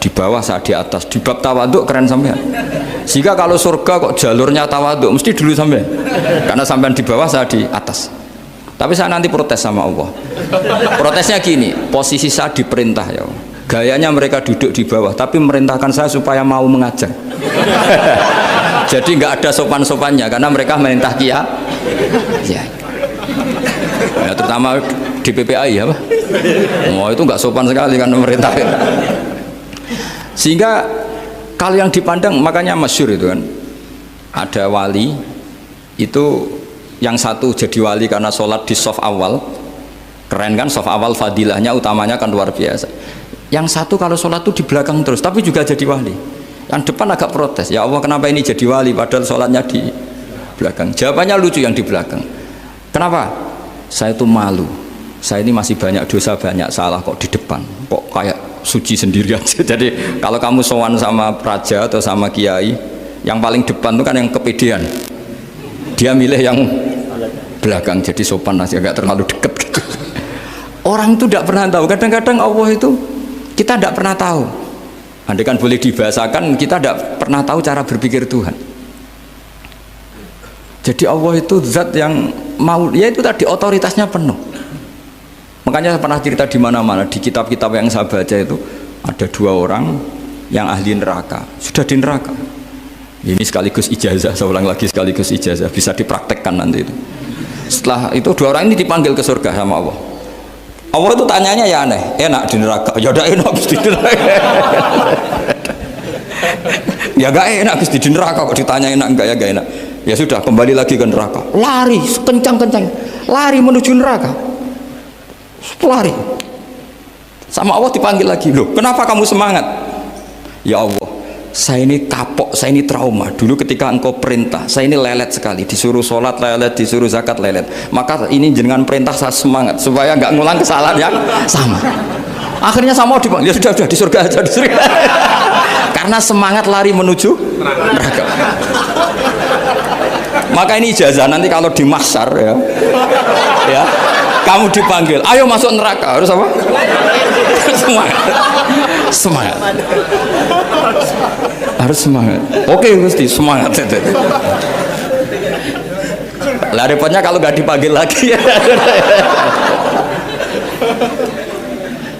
Di bawah saya di atas, di bab tawaduk keren sampean. Sehingga kalau surga kok jalurnya tawaduk mesti dulu sampean, karena sampean di bawah saya di atas. Tapi saya nanti protes sama Allah. Protesnya gini, posisi saya diperintah ya Allah. Gayanya mereka duduk di bawah, tapi merintahkan saya supaya mau mengajar. Jadi nggak ada sopan-sopannya, karena mereka merintah ya. Ya, terutama di PPAI ya, Pak. Oh itu nggak sopan sekali kan merintah. Sehingga kalau yang dipandang, makanya masyhur itu kan, ada wali itu yang satu jadi wali karena sholat di shaf awal, keren kan, shaf awal fadilahnya utamanya kan luar biasa. Yang satu kalau sholat itu di belakang terus, tapi juga jadi wali. Yang depan agak protes, ya Allah kenapa ini jadi wali padahal sholatnya di belakang. Jawabannya lucu yang di belakang. Kenapa? Saya itu malu, saya ini masih banyak dosa, banyak salah, kok di depan kok kayak suci sendirian. Jadi kalau kamu sowan sama raja atau sama kiai, yang paling depan itu kan yang kepedean, dia milih yang belakang jadi sopan, masih agak terlalu dekat gitu. Orang itu tidak pernah tahu, kadang-kadang Allah itu kita tidak pernah tahu. Andai kan boleh dibahasakan, kita tidak pernah tahu cara berpikir Tuhan. Jadi Allah itu zat yang mau, ya itu tadi otoritasnya penuh. Makanya saya pernah cerita di mana-mana, di kitab-kitab yang saya baca itu ada 2 orang yang ahli neraka, sudah di neraka. Ini sekaligus ijazah, saya ulang lagi sekaligus ijazah, bisa dipraktekkan nanti itu. Setelah itu 2 orang ini dipanggil ke surga sama Allah. Allah itu tanyanya ya aneh, enak di neraka? Ya udah enak di neraka. Ya gak enak di neraka, kok ditanya enak enggak, ya gak enak. Ya sudah, kembali lagi ke neraka, lari kencang-kencang, lari menuju neraka, lari sama Allah. Dipanggil lagi, loh kenapa kamu semangat? Ya Allah, saya ini kapok, saya ini trauma. Dulu ketika engkau perintah, saya ini lelet sekali, disuruh sholat lelet, disuruh zakat lelet. Maka ini jenengan perintah saya semangat supaya nggak ngulang kesalahan yang sama. Akhirnya sama dipanggil, ya sudah di surga aja, di surga. Karena semangat lari menuju neraka. Maka ini ijazah, nanti kalau di mahsyar ya, ya kamu dipanggil, ayo masuk neraka, harus apa? Semangat, semangat, harus semangat. Oke Gusti, semangat. Lah repotnya kalau nggak dipanggil lagi.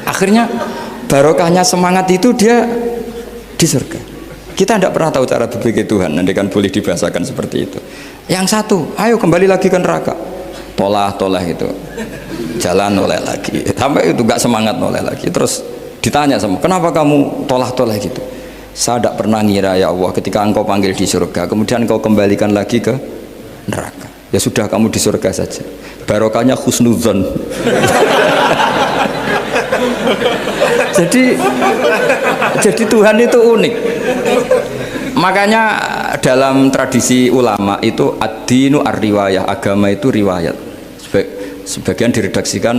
Akhirnya barokahnya semangat itu dia di surga. Kita tidak pernah tahu cara berpikir Tuhan, nanti kan boleh dibahasakan seperti itu. Yang satu, ayo kembali lagi ke neraka. Tolah itu. Jalan noleh lagi. Sampai itu gak semangat noleh lagi. Terus ditanya sama, kenapa kamu tolah gitu? Saya tidak pernah ngira ya Allah ketika engkau panggil di surga, kemudian engkau kembalikan lagi ke neraka. Ya sudah kamu di surga saja. Barokahnya husnudzon. Jadi Tuhan itu unik. Makanya dalam tradisi ulama itu ad-dinu ar-riwayah, agama itu riwayat. Sebagian diredaksikan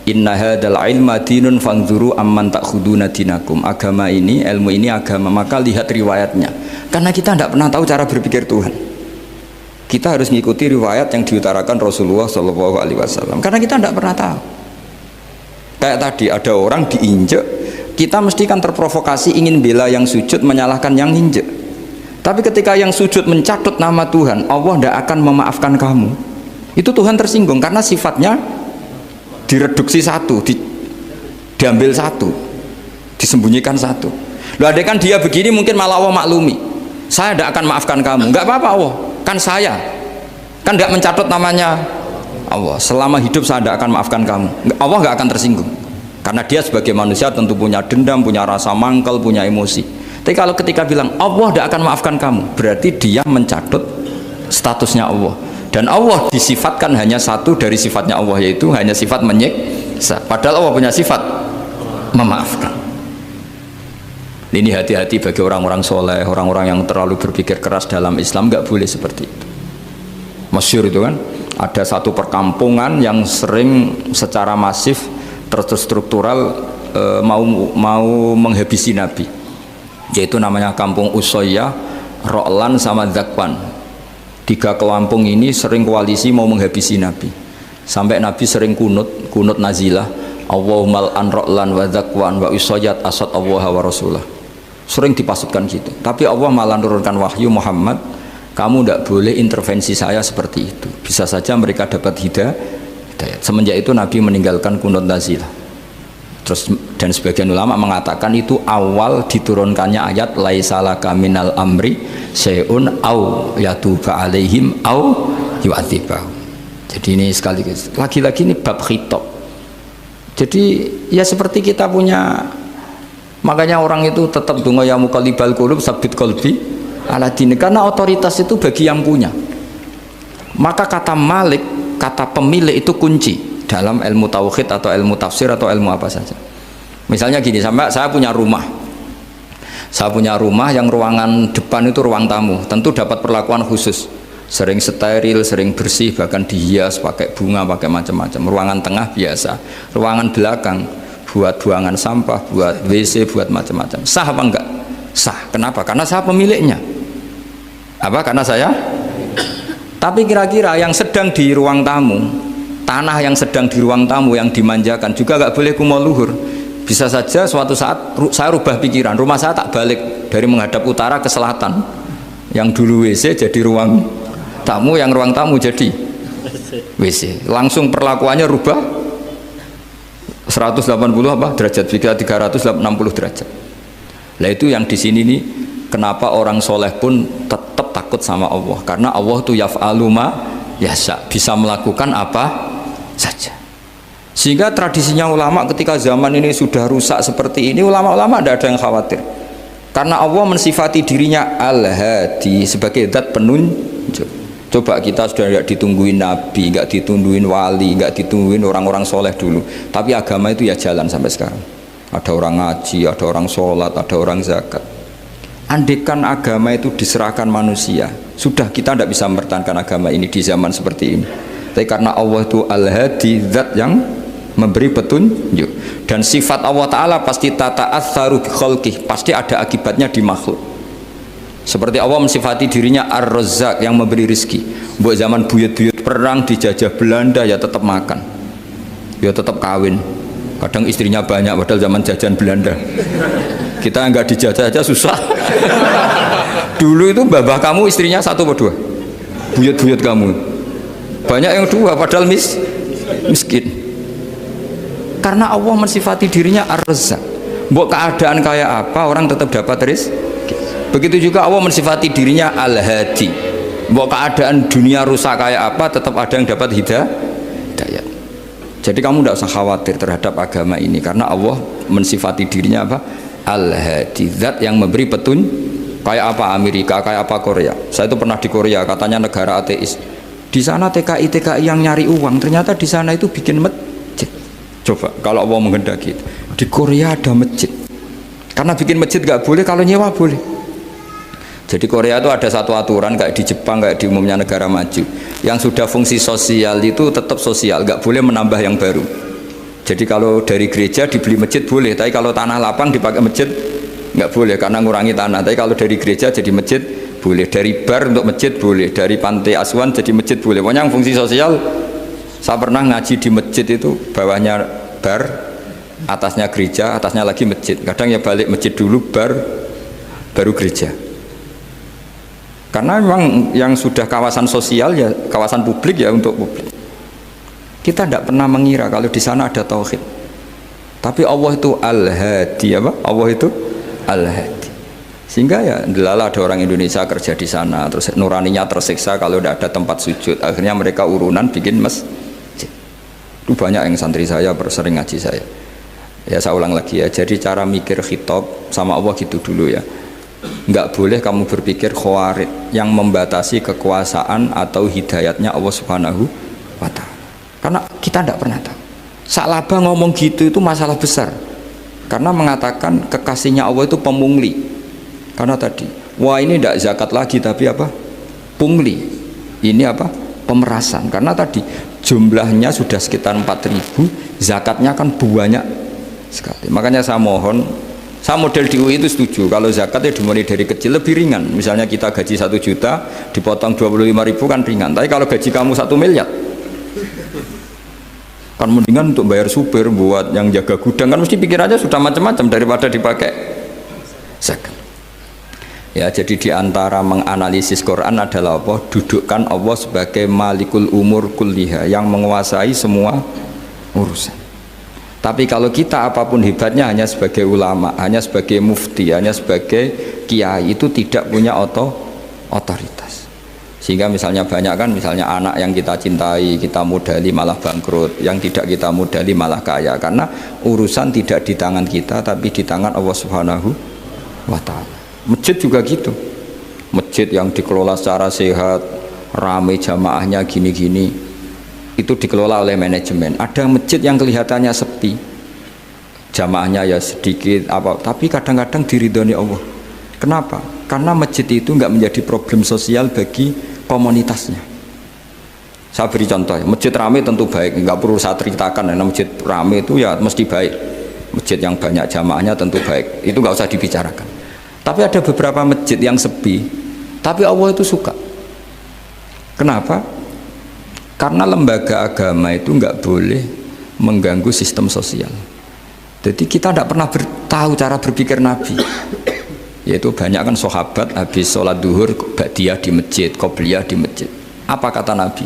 inna hadzal ilma dinun fanzuru amman ta'khuduna dinakum. Agama ini, ilmu ini agama, maka lihat riwayatnya. Karena kita tidak pernah tahu cara berpikir Tuhan. Kita harus mengikuti riwayat yang diutarakan Rasulullah SAW. Karena kita tidak pernah tahu. Kayak tadi ada orang diinjek, kita mesti kan terprovokasi ingin bela yang sujud menyalahkan yang injek. Tapi ketika yang sujud mencatut nama Tuhan, Allah tidak akan memaafkan kamu. Itu Tuhan tersinggung karena sifatnya direduksi satu, diambil satu, disembunyikan satu. Loh, ada kan dia begini mungkin malah Allah maklumi. Saya tidak akan maafkan kamu. Enggak apa-apa Allah, kan saya kan tidak mencatut namanya Allah. Selama hidup saya tidak akan maafkan kamu. Allah nggak akan tersinggung karena dia sebagai manusia tentu punya dendam, punya rasa mangkel, punya emosi. Tapi kalau ketika bilang Allah tidak akan maafkan kamu, berarti dia mencatut statusnya Allah. Dan Allah disifatkan hanya satu dari sifatnya Allah, yaitu hanya sifat menyiksa. Padahal Allah punya sifat memaafkan. Ini hati-hati bagi orang-orang soleh, orang-orang yang terlalu berpikir keras dalam Islam, nggak boleh seperti itu. Masyhur itu kan, ada satu perkampungan yang sering secara masif terstruktural mau menghabisi Nabi, yaitu namanya kampung Usoyyah, Ro'lan sama Zakwan. 3 kampung ini sering koalisi mau menghabisi Nabi, sampai Nabi sering kunut nazilah, Allahumma an Ro'lan wa Zakwan wa Usoyyat asad Allah wa Rasulah. Sering dipasutkan gitu. Tapi Allah malah menurunkan wahyu, Muhammad, kamu tidak boleh intervensi saya seperti itu. Bisa saja mereka dapat hidayat. Semenjak itu Nabi meninggalkan kunut nazilah. Terus dan sebagian ulama mengatakan itu awal diturunkannya ayat laisalaka minal amri syai'un au yatuba alaihim au yu'adzibahum. Jadi ini sekali lagi-lagi ini bab khitab. Jadi ya seperti kita punya, makanya orang itu tetap donga ya muqallibal qulub tsabbit qalbi ala dini, karena otoritas itu bagi yang punya. Maka kata malik, kata pemilik itu kunci dalam ilmu tauhid atau ilmu tafsir atau ilmu apa saja. Misalnya gini, sampai saya punya rumah yang ruangan depan itu ruang tamu, tentu dapat perlakuan khusus, sering steril, sering bersih, bahkan dihias pakai bunga, pakai macam-macam. Ruangan tengah biasa, ruangan belakang buat buangan sampah, buat WC, buat macam-macam. Sah apa enggak? Sah. Kenapa? Karena saya pemiliknya. Apa? Karena saya. Tapi kira-kira yang sedang di ruang tamu, tanah yang sedang di ruang tamu yang dimanjakan juga nggak boleh kumo luhur. Bisa saja suatu saat saya rubah pikiran, rumah saya tak balik dari menghadap utara ke selatan, yang dulu WC jadi ruang tamu, yang ruang tamu jadi WC. Langsung perlakuannya rubah 180 apa derajat, 360 derajat. Nah itu yang di sini nih, kenapa orang soleh pun tetap takut sama Allah, karena Allah tuh yaf'alu ma yasha, bisa melakukan apa saja. Sehingga tradisinya ulama ketika zaman ini sudah rusak seperti ini, ulama-ulama tidak ada yang khawatir, karena Allah mensifati dirinya al-hadi sebagai zat penunjuk. Coba kita sudah tidak ditungguin nabi, nggak ditungguin wali, nggak ditungguin orang-orang soleh dulu, tapi agama itu ya jalan sampai sekarang. Ada orang ngaji, ada orang sholat, ada orang zakat. Andaikan agama itu diserahkan manusia, sudah kita tidak bisa mempertahankan agama ini di zaman seperti ini. Tapi karena Allah itu al-hadi, zat yang memberi petunjuk, dan sifat Allah Ta'ala pasti tata'atsaru bi khalqih, pasti ada akibatnya di makhluk. Seperti Allah mensifati dirinya ar-razzaq, yang memberi rizki. Buat zaman buyut-buyut perang dijajah Belanda ya tetap makan, ya tetap kawin. Kadang istrinya banyak padahal zaman jajan Belanda. Kita nggak dijajah aja susah. Dulu itu babah kamu istrinya 1 atau 2, buyut-buyut kamu banyak yang 2 padahal miskin. Karena Allah mensifati dirinya ar-razzaq. Mbok keadaan kayak apa orang tetap dapat rezeki. Begitu juga Allah mensifati dirinya Al-Hadi. Bahwa keadaan dunia rusak kayak apa tetap ada yang dapat hidayah. Jadi kamu tidak usah khawatir terhadap agama ini karena Allah mensifati dirinya apa? Al-Hadi, zat yang memberi kayak apa Amerika, kayak apa Korea. Saya itu pernah di Korea, katanya negara ateis. Di sana TKI yang nyari uang, ternyata di sana itu bikin masjid. Coba kalau Allah menghendaki, di Korea ada masjid. Karena bikin masjid nggak boleh, kalau nyewa boleh. Jadi Korea itu ada satu aturan kayak di Jepang, kayak di umumnya negara maju. Yang sudah fungsi sosial itu tetap sosial, nggak boleh menambah yang baru. Jadi kalau dari gereja dibeli masjid boleh, tapi kalau tanah lapang dipakai masjid nggak boleh karena ngurangi tanah. Tapi kalau dari gereja jadi masjid boleh, dari bar untuk masjid boleh, dari pantai asuhan jadi masjid boleh. Pokoknya yang fungsi sosial. Saya pernah ngaji di masjid itu bawahnya bar, atasnya gereja, atasnya lagi masjid. Kadang ya balik masjid dulu, bar, baru gereja. Karena memang yang sudah kawasan sosial ya kawasan publik ya untuk publik. Kita tidak pernah mengira kalau di sana ada tauhid. Tapi Allah itu Al-Hadi, apa? Allah itu Al-Hadi. Sehingga ya delala ada orang Indonesia kerja di sana, terus nuraninya tersiksa kalau tidak ada tempat sujud. Akhirnya mereka urunan bikin masjid. Itu banyak yang santri saya sering ngaji saya. Ya saya ulang lagi ya. Jadi cara mikir khitab sama Allah gitu dulu ya. Enggak boleh kamu berpikir khawarid yang membatasi kekuasaan atau hidayatnya Allah Subhanahu wa ta'ala. Karena kita tidak pernah tahu. Salaba ngomong gitu itu masalah besar. Karena mengatakan kekasihnya Allah itu pemungli. Karena tadi, wah ini tidak zakat lagi tapi apa? Pungli. Ini apa? Pemerasan. Karena tadi jumlahnya sudah sekitar 4.000, zakatnya kan banyak sekali. Makanya saya mohon, saya model di UI itu setuju kalau zakatnya dimulai dari kecil lebih ringan. Misalnya kita gaji 1 juta dipotong 25.000 kan ringan. Tapi kalau gaji kamu 1 miliar kan mendingan untuk bayar supir buat yang jaga gudang, kan mesti pikir aja sudah macam-macam daripada dipakai zakat. Ya, jadi diantara menganalisis Quran adalah apa? Dudukkan Allah sebagai malikul umur kulliha, yang menguasai semua urusan. Tapi kalau kita apapun hebatnya hanya sebagai ulama, hanya sebagai mufti, hanya sebagai kiai, itu tidak punya otoritas. Sehingga misalnya banyak kan, misalnya anak yang kita cintai, kita modali malah bangkrut, yang tidak kita modali malah kaya, karena urusan tidak di tangan kita tapi di tangan Allah Subhanahu wa ta'ala. Masjid juga gitu, masjid yang dikelola secara sehat, ramai jamaahnya gini-gini, itu dikelola oleh manajemen. Ada masjid yang kelihatannya sepi, jamaahnya ya sedikit apa, tapi kadang-kadang diridhoni Allah. Kenapa? Karena masjid itu nggak menjadi problem sosial bagi komunitasnya. Saya beri contoh, masjid ramai tentu baik, nggak perlu saya ceritakan, karena masjid ramai itu ya mesti baik. Masjid yang banyak jamaahnya tentu baik, itu nggak usah dibicarakan. Tapi ada beberapa masjid yang sepi, tapi Allah itu suka. Kenapa? Karena lembaga agama itu nggak boleh mengganggu sistem sosial. Jadi kita tidak pernah tahu cara berpikir Nabi. Yaitu banyak kan sahabat habis sholat duhur ba'diyah di masjid, qobliyah di masjid. Apa kata Nabi?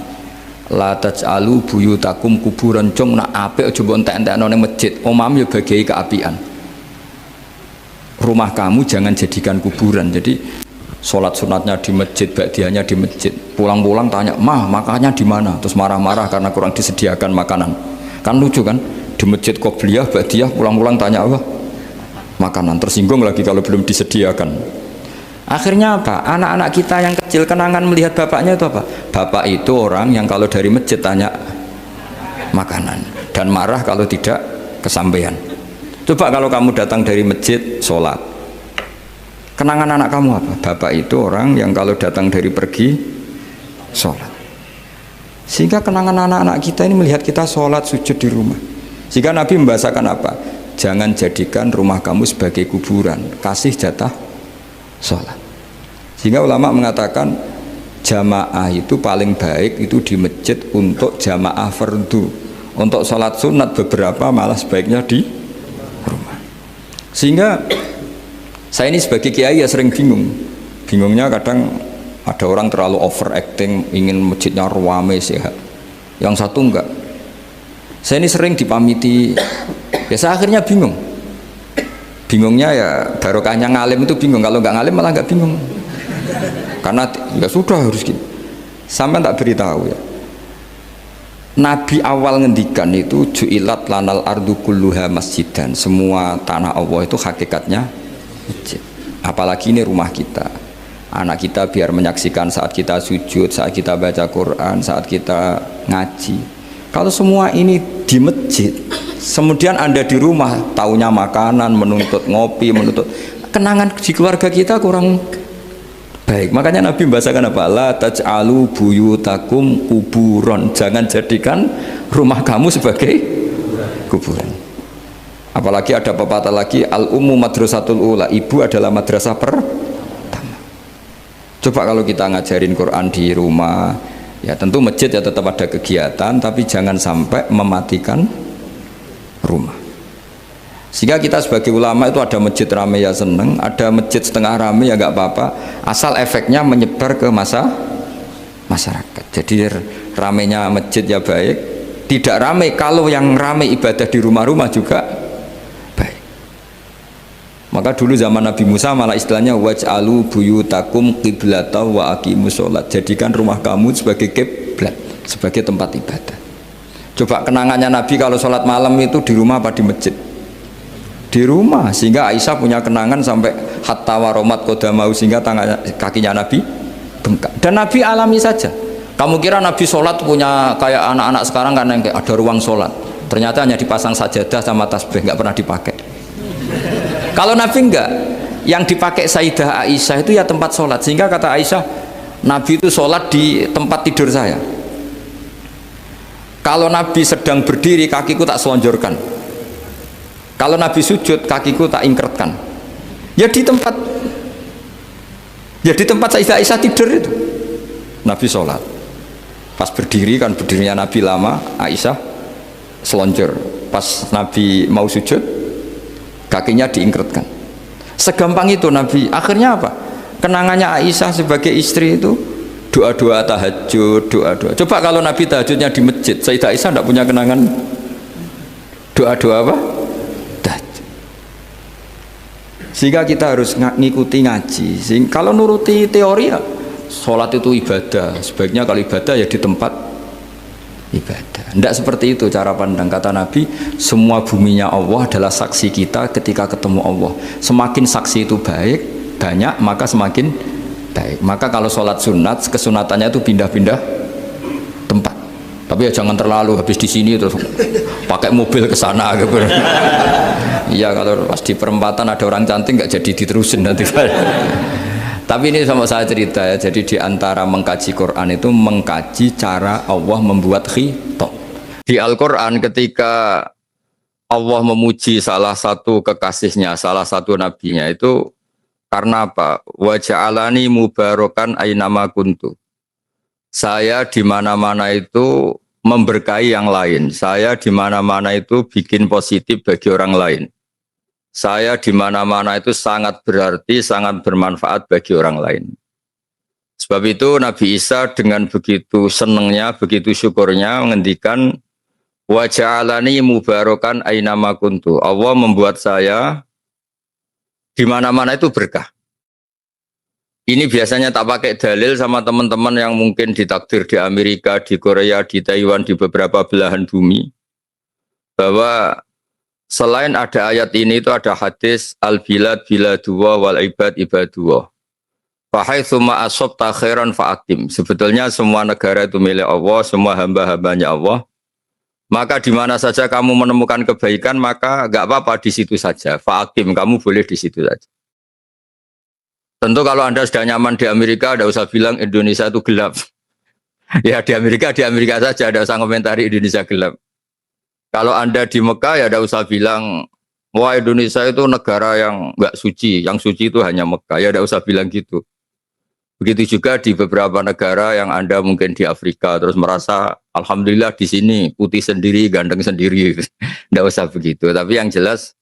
La taj'alu buyutakum kuburan, cung nak apik aja mbok entek-entekno ning masjid. Omam ya bagai keapian. Rumah kamu jangan jadikan kuburan. Jadi sholat sunatnya di masjid, ba'diyahnya di masjid. Pulang-pulang tanya, "Mah, makannya di mana?" Terus marah-marah karena kurang disediakan makanan. Kan lucu kan? Di masjid qobliyah, ba'diyah, pulang-pulang tanya apa? Makanan. Tersinggung lagi kalau belum disediakan. Akhirnya apa? Anak-anak kita yang kecil kenangan melihat bapaknya itu apa? Bapak itu orang yang kalau dari masjid tanya makanan dan marah kalau tidak kesampaian. Coba kalau kamu datang dari masjid sholat, kenangan anak kamu apa? Bapak itu orang yang kalau datang dari pergi sholat. Sehingga kenangan anak-anak kita ini melihat kita sholat sujud di rumah. Sehingga Nabi membahasakan apa? Jangan jadikan rumah kamu sebagai kuburan, kasih jatah sholat. Sehingga ulama mengatakan jamaah itu paling baik itu di masjid untuk jamaah fardu. Untuk sholat sunat beberapa malah sebaiknya di rumah. Sehingga saya ini sebagai kiai ya sering bingung. Bingungnya kadang ada orang terlalu overacting, ingin masjidnya ruame sehat. Yang satu enggak. Saya ini sering dipamiti, ya saya akhirnya bingung. Bingungnya ya barokahnya ngalim itu bingung, kalau nggak ngalim malah nggak bingung. Karena ya sudah harus gitu. Sampai tak beritahu ya. Nabi awal ngendikan itu ju'ilat lanal ardu kulluha masjidan. Semua tanah Allah itu hakikatnya masjid. Apalagi ini rumah kita. Anak kita biar menyaksikan saat kita sujud, saat kita baca Quran, saat kita ngaji. Kalau semua ini di masjid, kemudian Anda di rumah taunya makanan, menuntut ngopi, menuntut kenangan di keluarga kita kurang baik. Makanya Nabi membahasakan apa? La taj'alu buyutakum kuburon. Jangan jadikan rumah kamu sebagai kuburan. Apalagi ada pepatah lagi, al ummu madrasatul ula. Ibu adalah madrasah pertama. Coba kalau kita ngajarin Quran di rumah, ya tentu masjid ya tetap ada kegiatan, tapi jangan sampai mematikan rumah. Sehingga kita sebagai ulama itu ada masjid rame ya seneng, ada masjid setengah rame ya nggak apa-apa, asal efeknya menyebar ke masyarakat. Jadi ramenya masjid ya baik, tidak rame kalau yang rame ibadah di rumah-rumah juga baik. Maka dulu zaman Nabi Musa malah istilahnya waj'alu buyutakum qiblata wa aqimus sholat. Jadikan rumah kamu sebagai kiblat, sebagai tempat ibadah. Coba kenangannya Nabi kalau sholat malam itu di rumah apa di masjid? Di rumah. Sehingga Aisyah punya kenangan sampai hatta waromat kodamau, sehingga kakinya Nabi bengkak. Dan Nabi alami saja. Kamu kira Nabi sholat punya kayak anak-anak sekarang kan yang ada ruang sholat, ternyata hanya dipasang sajadah sama tasbih, nggak pernah dipakai. Kalau Nabi enggak, yang dipakai Sayyidah Aisyah itu ya tempat sholat. Sehingga kata Aisyah, Nabi itu sholat di tempat tidur saya. Kalau Nabi sedang berdiri, kakiku tak selonjorkan. Kalau Nabi sujud, kakiku tak ingkretkan. Ya di tempat Sayyidah Aisyah tidur itu Nabi sholat. Pas berdiri kan berdirinya Nabi lama, Aisyah selonjor. Pas Nabi mau sujud, kakinya diingkretkan. Segampang itu Nabi. Akhirnya apa? Kenangannya Aisyah sebagai istri itu doa-doa tahajud, doa-doa. Coba kalau Nabi tahajudnya di masjid, Sayyidah Aisyah tidak punya kenangan doa-doa apa? Tahajud. Sehingga kita harus ngikuti ngaji. Kalau nuruti teori ya, sholat itu ibadah. Sebaiknya kalau ibadah ya di tempat ibadah. Tidak seperti itu cara pandang. Kata Nabi, semua buminya Allah adalah saksi kita ketika ketemu Allah. Semakin saksi itu banyak, maka semakin baik. Maka kalau sholat sunat, kesunatannya itu pindah-pindah tempat. Tapi ya jangan terlalu habis di sini terus pakai mobil ke sana gitu. Iya, kalau pas di perempatan ada orang cantik nggak jadi diterusin nanti. Tapi ini sama saya cerita ya, jadi di antara mengkaji Quran itu mengkaji cara Allah membuat khitab. Di Al-Quran ketika Allah memuji salah satu kekasihnya, salah satu nabinya itu karena apa? Wa ja'alani mubarakan ainama kuntu. Saya di mana-mana itu memberkahi yang lain. Saya di mana-mana itu bikin positif bagi orang lain. Saya di mana-mana itu sangat berarti, sangat bermanfaat bagi orang lain. Sebab itu Nabi Isa dengan begitu senangnya, begitu syukurnya menghentikan wa ja'alani mubarakan ainama kuntu. Allah membuat saya di mana-mana itu berkah. Ini biasanya tak pakai dalil sama teman-teman yang mungkin ditakdir di Amerika, di Korea, di Taiwan, di beberapa belahan bumi, bahwa selain ada ayat ini itu ada hadis al-bilad biladullah wal ibad ibadullah. Fahaitsu ma asabta khairan fa'akim. Sebetulnya semua negara itu milik Allah, semua hamba-hambanya Allah. Maka di mana saja kamu menemukan kebaikan, maka enggak apa-apa di situ saja. Fa'akim, kamu boleh di situ saja. Tentu kalau Anda sudah nyaman di Amerika, tidak usah bilang Indonesia itu gelap. Ya di Amerika saja, tidak usah komentari Indonesia gelap. Kalau Anda di Mekah ya tidak usah bilang, wah Indonesia itu negara yang enggak suci, yang suci itu hanya Mekah. Ya tidak usah bilang gitu. Begitu juga di beberapa negara yang Anda mungkin di Afrika, terus merasa, alhamdulillah di sini putih sendiri, ganteng sendiri. Tidak usah begitu. Tapi yang jelas,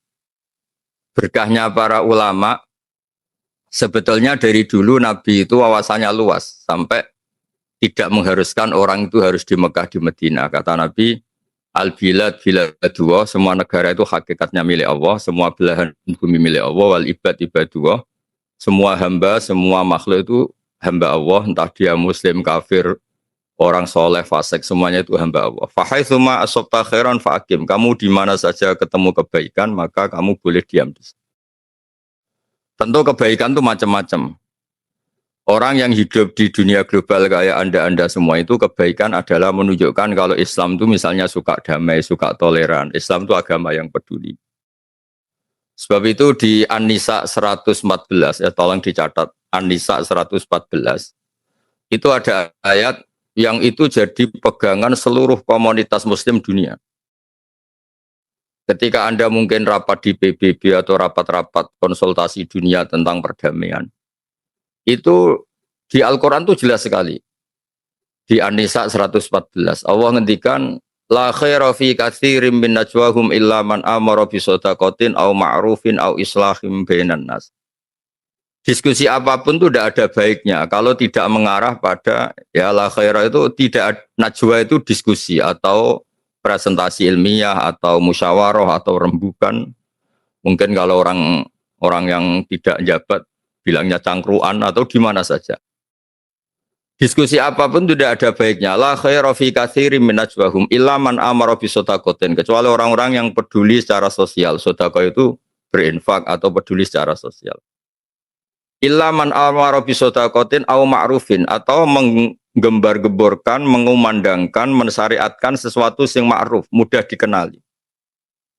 berkahnya para ulama, sebetulnya dari dulu Nabi itu wawasannya luas sampai tidak mengharuskan orang itu harus di Mekah di Madinah. Kata Nabi, Al bilad biladullah, semua negara itu hakikatnya milik Allah, semua belahan bumi milik Allah, wal ibad ibadullah, semua hamba, semua makhluk itu hamba Allah, entah dia muslim, kafir, orang soleh, fasik, semuanya itu hamba Allah. Fahaitsuma asabta khairan fa'akim. Kamu di mana saja ketemu kebaikan, maka kamu boleh diam di situ. Tentu kebaikan itu macam-macam. Orang yang hidup di dunia global kayak Anda semua itu kebaikan adalah menunjukkan kalau Islam itu misalnya suka damai, suka toleran. Islam itu agama yang peduli. Sebab itu di An-Nisa 114, ya tolong dicatat, An-Nisa 114, itu ada ayat yang itu jadi pegangan seluruh komunitas muslim dunia. Ketika Anda mungkin rapat di PBB atau rapat-rapat konsultasi dunia tentang perdamaian, itu di Al-Quran itu jelas sekali. Di An-Nisa 114, Allah ngendikan, la khaira fi katsirin min najwahum illa man amara bi shadaqatin aw ma'rufin aw islahim bainan nas. Diskusi apapun itu tidak ada baiknya kalau tidak mengarah pada ya la khaira itu tidak, najwa itu diskusi atau presentasi ilmiah atau musyawarah atau rembukan. Mungkin kalau orang yang tidak jabat bilangnya cangkruan atau di mana saja. Diskusi apapun tidak ada baiknya. La khaira fi katsirin min najwahum illa man amara bi shadaqatin, kecuali orang-orang yang peduli secara sosial. Sedekah itu berinfak atau peduli secara sosial. Illa man amara bi shadaqatin aw ma'rufin, atau menggembar-gemborkan, mengumandangkan, mensyariatkan sesuatu yang ma'ruf, mudah dikenali.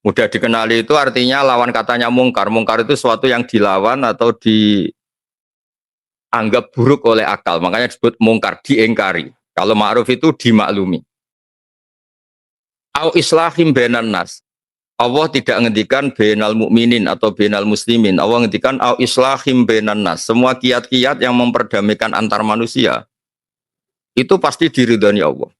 Mudah dikenali itu artinya lawan katanya mungkar. Mungkar itu sesuatu yang dilawan atau dianggap buruk oleh akal. Makanya disebut mungkar, diingkari. Kalau ma'ruf itu dimaklumi. Au islahim bainan nas. Allah tidak ngendikan bainal mukminin atau bainal muslimin. Allah ngendikan au islahim bainan nas. Semua kiat-kiat yang memperdamaikan antar manusia itu pasti diridhani Allah.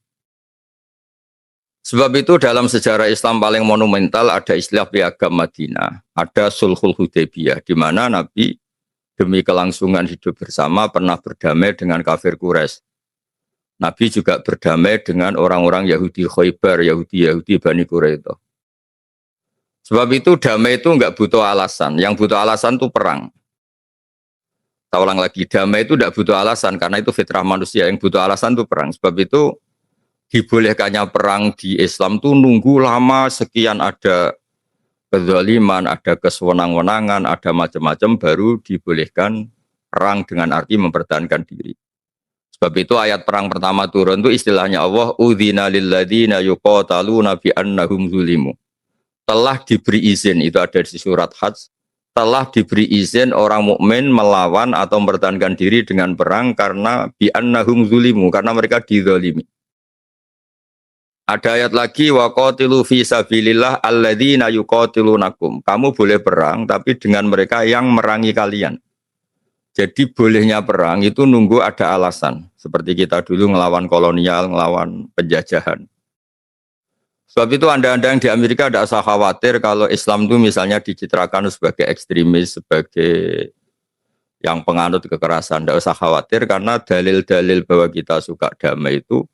Sebab itu dalam sejarah Islam paling monumental ada istilah Piagam Madinah, ada Sulhul Hudaybiyah, di mana Nabi demi kelangsungan hidup bersama pernah berdamai dengan kafir Quraisy. Nabi juga berdamai dengan orang-orang Yahudi Khaybar, Yahudi Bani Quraidah. Sebab itu damai itu enggak butuh alasan, yang butuh alasan itu perang. Saya ulang lagi, damai itu enggak butuh alasan karena itu fitrah manusia, yang butuh alasan itu perang. Sebab itu dibolehkannya perang di Islam itu nunggu lama sekian, ada kezaliman, ada kesewenang-wenangan, ada macam-macam baru dibolehkan perang dengan arti mempertahankan diri. Sebab itu ayat perang pertama turun itu istilahnya Allah, udzina lil ladzina yuqataluna bi annahum zulimu. Telah diberi izin, itu ada di surat Hajj, telah diberi izin orang mukmin melawan atau mempertahankan diri dengan perang karena bi annahum zulimu, karena mereka dizalimi. Ada ayat lagi, waqatilu fi sabilillah alladzina yuqatilunakum. Kamu boleh perang tapi dengan mereka yang merangi kalian. Jadi bolehnya perang itu nunggu ada alasan. Seperti kita dulu ngelawan kolonial, ngelawan penjajahan. Sebab itu Anda-anda yang di Amerika tidak usah khawatir kalau Islam itu misalnya dicitrakan sebagai ekstremis, sebagai yang penganut kekerasan. Tidak usah khawatir karena dalil-dalil bahwa kita suka damai itu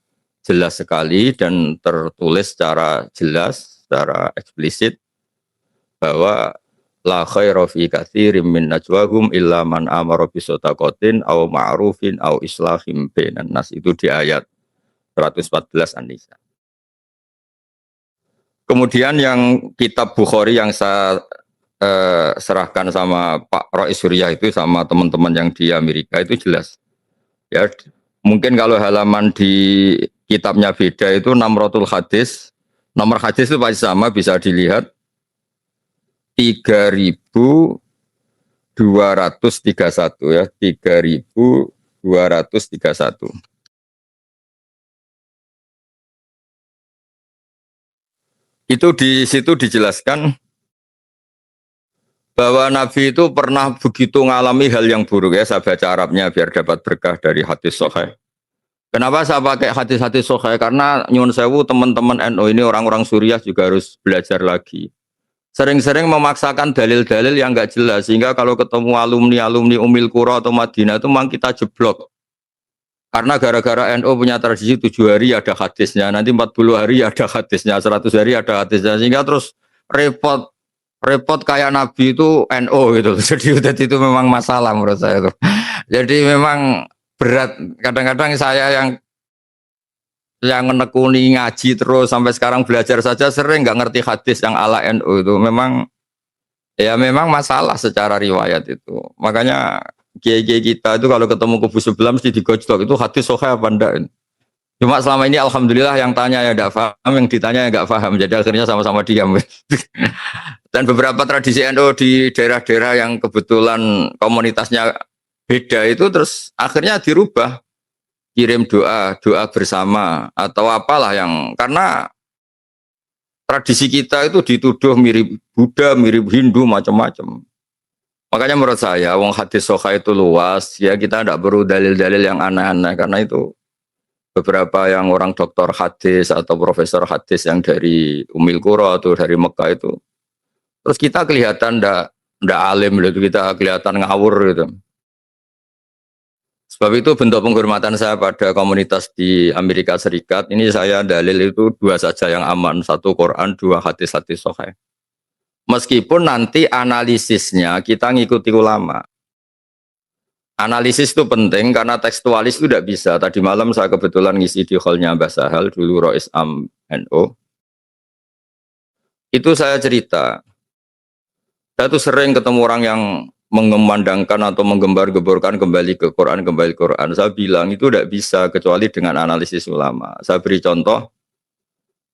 jelas sekali dan tertulis secara jelas, secara eksplisit bahwa la khaira fi katsirin min najwahum illa man amara bi shadaqatin aw ma'rufin aw islahim bainan nas, itu di ayat 114 An-Nisa. Kemudian yang kitab Bukhari yang saya serahkan sama Pak Rois Surya itu sama teman-teman yang di Amerika itu jelas. Ya, mungkin kalau halaman di kitabnya beda itu Namratul Hadis, nomor hadis itu pasti sama, bisa dilihat 3231 ya, 3231. Itu di situ dijelaskan bahwa Nabi itu pernah begitu mengalami hal yang buruk, ya saya baca Arabnya biar dapat berkah dari hadis sahih. Kenapa saya pakai hadis-hadis sahih? Karena nyuwun sewu teman-teman NU ini orang-orang Suriah juga harus belajar lagi. Sering-sering memaksakan dalil-dalil yang enggak jelas, sehingga kalau ketemu alumni-alumni Ummul Qura atau Madinah itu memang kita jeblok. Karena gara-gara NU punya tradisi 7 hari ada hadisnya, nanti 40 hari ada hadisnya, 100 hari ada hadisnya, sehingga terus repot kayak Nabi itu NU gitu. Jadi itu memang masalah menurut saya itu. Jadi memang berat. Kadang-kadang saya yang menekuni ngaji terus sampai sekarang belajar saja sering nggak ngerti hadis yang ala NU itu. Memang ya memang masalah secara riwayat itu. Makanya kiai-kiai kita itu kalau ketemu kubu sebelah mesti digojlok itu hadis sahih apa enggak. Cuma selama ini alhamdulillah yang tanya ya enggak paham, yang ditanya ya enggak paham. Jadi akhirnya sama-sama diam. Dan beberapa tradisi NU di daerah-daerah yang kebetulan komunitasnya beda itu terus akhirnya dirubah. Kirim doa, doa bersama atau apalah yang karena tradisi kita itu dituduh mirip Buddha, mirip Hindu, macam-macam. Makanya menurut saya, wong hadis sahih itu luas, ya kita tidak perlu dalil-dalil yang aneh-aneh karena itu beberapa yang orang doktor hadis atau profesor hadis yang dari Ummul Qura atau dari Mekah itu, terus kita kelihatan ndak alim gitu, kita kelihatan ngawur gitu. Sebab itu bentuk penghormatan saya pada komunitas di Amerika Serikat, ini saya dalil itu 2 saja yang aman, 1 Quran, 2 hadis-hadis sahih. Meskipun nanti analisisnya kita ngikuti ulama. Analisis itu penting karena tekstualis itu tidak bisa. Tadi malam saya kebetulan ngisi di hallnya Mbah Sahal, dulu Rois Am NU. Itu saya cerita. Saya tuh sering ketemu orang yang mengumandangkan atau menggembar-gemborkan kembali ke Quran. Saya bilang itu tidak bisa kecuali dengan analisis ulama. Saya beri contoh.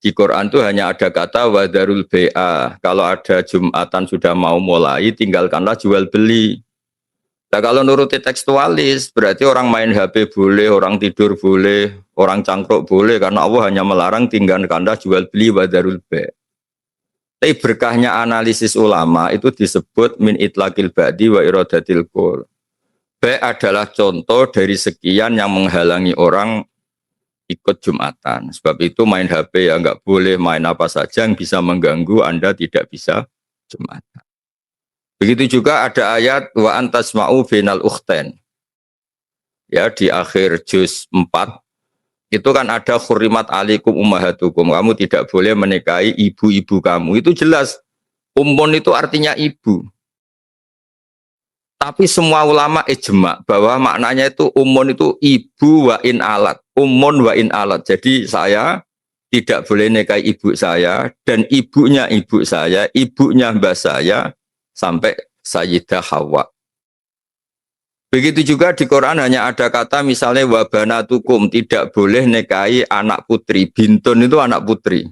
Di Quran itu hanya ada kata wadarul bai'a. Kalau ada Jumatan sudah mau mulai, tinggalkanlah jual beli. Nah kalau nuruti tekstualis, berarti orang main HP boleh, orang tidur boleh, orang cangkruk boleh, karena Allah hanya melarang tinggalkanlah jual beli wadarul bai'a. Tapi berkahnya analisis ulama itu disebut min itlaqil ba'di wa iradatil qul. Bai' adalah contoh dari sekian yang menghalangi orang ikut Jumatan. Sebab itu main HP ya nggak boleh, main apa saja yang bisa mengganggu Anda tidak bisa Jumatan. Begitu juga ada ayat wa antasma'u bainal ukhtain. Ya di akhir juz 4 itu kan ada khurimat alaikum ummahatukum. Kamu tidak boleh menikahi ibu-ibu kamu. Itu jelas. Ummun itu artinya ibu. Tapi semua ulama ijma bahwa maknanya itu ummun itu ibu wa in alat. Ummun wa in alat. Jadi saya tidak boleh nikahi ibu saya dan ibunya ibu saya, ibunya mbah saya sampai Sayyidah Hawa. Begitu juga di Quran hanya ada kata misalnya wa banatukum, tidak boleh nikahi anak putri. Bintun itu anak putri.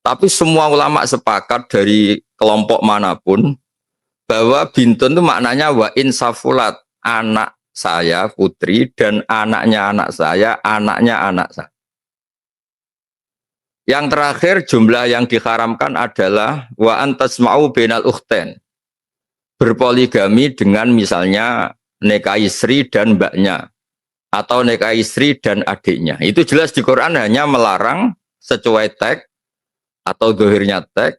Tapi semua ulama sepakat dari kelompok manapun bahwa bintun itu maknanya wa insafulat, anak saya putri dan anaknya anak saya, anaknya anak saya. Yang terakhir jumlah yang diharamkan adalah wa antasma'u bainal ukhtain. Berpoligami dengan misalnya nikahi istri dan mbaknya atau nikahi istri dan adiknya. Itu jelas di Quran hanya melarang sesuai teks atau dohirnya teks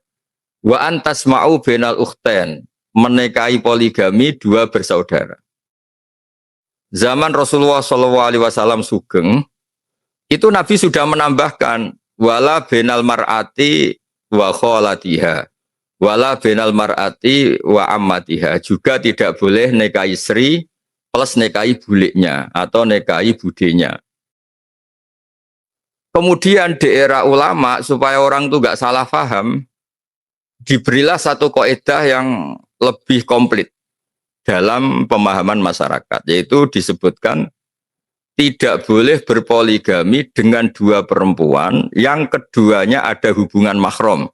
wa antasma'u bainal ukhtain. Menikahi poligami 2 bersaudara. Zaman Rasulullah SAW sugeng, itu Nabi sudah menambahkan wala benal mar'ati wa kholatiha, wala benal mar'ati wa ammatiha. Juga tidak boleh nikahi istri plus nikahi buliknya atau nikahi budenya. Kemudian di era ulama supaya orang itu gak salah paham, diberilah satu kaidah yang lebih komplit dalam pemahaman masyarakat, yaitu disebutkan tidak boleh berpoligami dengan 2 perempuan yang keduanya ada hubungan mahram.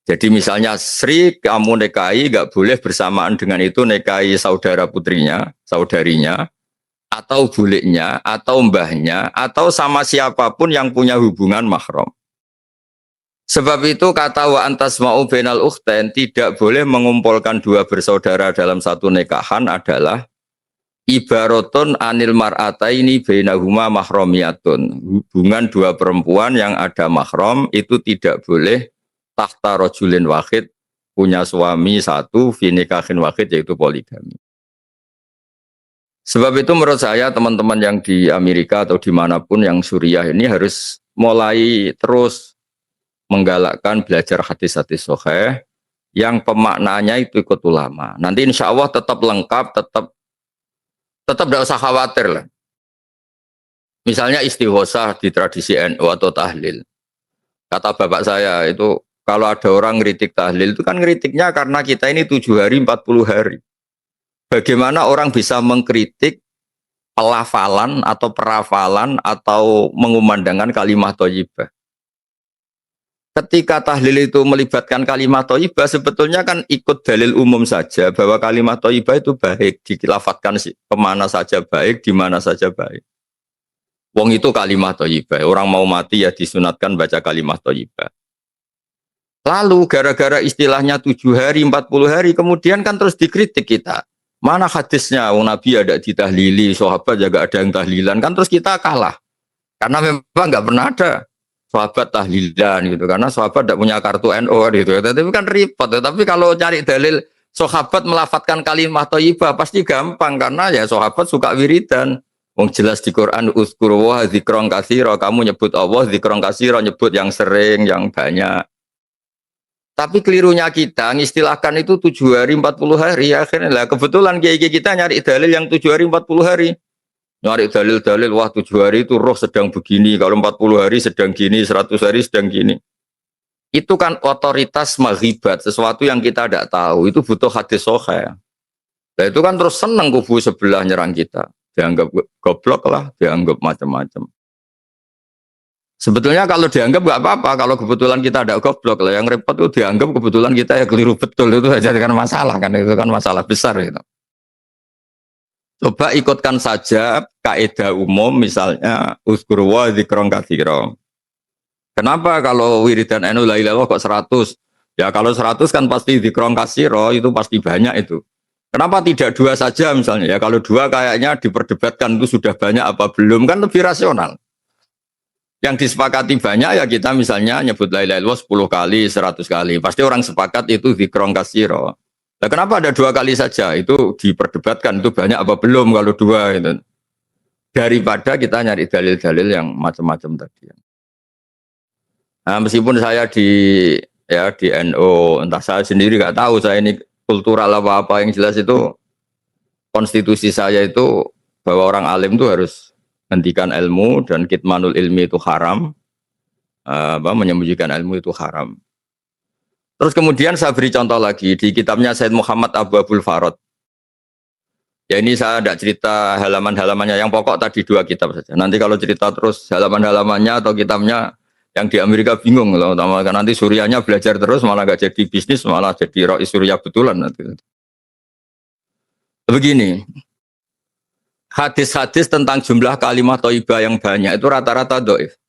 Jadi misalnya Sri kamu nikahi gak boleh bersamaan dengan itu nikahi saudara putrinya, saudarinya, atau buliknya, atau mbahnya, atau sama siapapun yang punya hubungan mahram. Sebab itu kata wa antasma'u bainal ukhtain, tidak boleh mengumpulkan 2 bersaudara dalam satu nikahan adalah ibaratun anil mar'ataini bainahuma mahramiyatun. Hubungan 2 perempuan yang ada mahram itu tidak boleh tahta rajulin wahid, punya suami 1 fi nikahin wahid, yaitu poligami. Sebab itu menurut saya teman-teman yang di Amerika atau dimanapun yang Suriah ini harus mulai terus menggalakkan belajar hadis-hadis sahih yang pemaknanya itu ikut ulama. Nanti insya Allah tetap lengkap, tetap tidak usah khawatir lah. Misalnya istighosah di tradisi NU atau tahlil. Kata bapak saya itu kalau ada orang ngeritik tahlil itu kan ngeritiknya karena kita ini 7 hari 40 hari. Bagaimana orang bisa mengkritik pelafalan atau perafalan atau mengumandangkan kalimat thayyibah. Ketika tahlil itu melibatkan kalimat thayyibah sebetulnya kan ikut dalil umum saja bahwa kalimat thayyibah itu baik, dilafatkan kemana saja baik, di mana saja baik. Wong itu kalimat thayyibah, orang mau mati ya disunatkan baca kalimat thayyibah. Lalu gara-gara istilahnya 7 hari, 40 hari, kemudian kan terus dikritik kita. Mana hadisnya, wong Nabi ada ditahlili, sahabat juga ada yang tahlilan, kan terus kita kalah. Karena memang nggak pernah ada sahabat tahlilan gitu, karena sahabat tidak punya kartu NU gitu. Tapi kan repot. Tapi kalau cari dalil sahabat melafatkan kalimat thayyibah pasti gampang karena ya sahabat suka wiridan. Wong jelas di Quran uzkur wa dzikron katsira, kamu nyebut Allah dzikron katsira, nyebut yang sering, yang banyak. Tapi kelirunya kita ngistilahkan itu 7 hari 40 hari akhirnya lah kebetulan kiai kita nyari dalil yang 7 hari 40 hari. Nyari dalil-dalil wah 7 hari itu roh sedang begini, kalau 40 hari sedang gini, 100 hari sedang gini. Itu kan otoritas maghibat, sesuatu yang kita tidak tahu, itu butuh hadis sahih. Nah itu kan terus seneng kubu sebelah nyerang kita. Dianggap goblok lah, dianggap macam-macam. Sebetulnya kalau dianggap nggak apa-apa, kalau kebetulan kita ada goblok lah, yang repot itu dianggap kebetulan kita ya keliru betul, itu saja kan masalah kan, itu kan masalah besar itu. Coba ikutkan saja kaidah umum misalnya uzkur wa dzikron katsira. Kenapa kalau wiridan NU la ilaha illallah kok 100? Ya kalau 100 kan pasti dzikron katsira, itu pasti banyak itu. Kenapa tidak 2 saja misalnya? Ya kalau 2 kayaknya diperdebatkan itu sudah banyak apa belum, kan lebih rasional. Yang disepakati banyak ya kita misalnya nyebut la ilaha illallah 10 kali, 100 kali. Pasti orang sepakat itu dzikron katsira. Nah, kenapa ada 2 kali saja? Itu diperdebatkan itu banyak apa belum kalau 2 gitu. Daripada kita nyari dalil-dalil yang macam-macam tadi. Nah, meskipun saya di NU, entah saya sendiri nggak tahu saya ini kultural apa-apa, yang jelas itu konstitusi saya itu bahwa orang alim itu harus hentikan ilmu dan kitmanul ilmi itu haram, menyembunyikan ilmu itu haram. Terus kemudian saya beri contoh lagi di kitabnya Said Muhammad Abu Abul Farad. Ya ini saya tidak cerita halaman-halamannya, yang pokok tadi 2 kitab saja. Nanti kalau cerita terus halaman-halamannya atau kitabnya yang di Amerika bingung loh, karena nanti Suriahnya belajar terus malah nggak jadi bisnis, malah jadi roi Suriah betulan nanti. Begini. Hadis-hadis tentang jumlah kalimat thayyibah yang banyak itu rata-rata dhaif.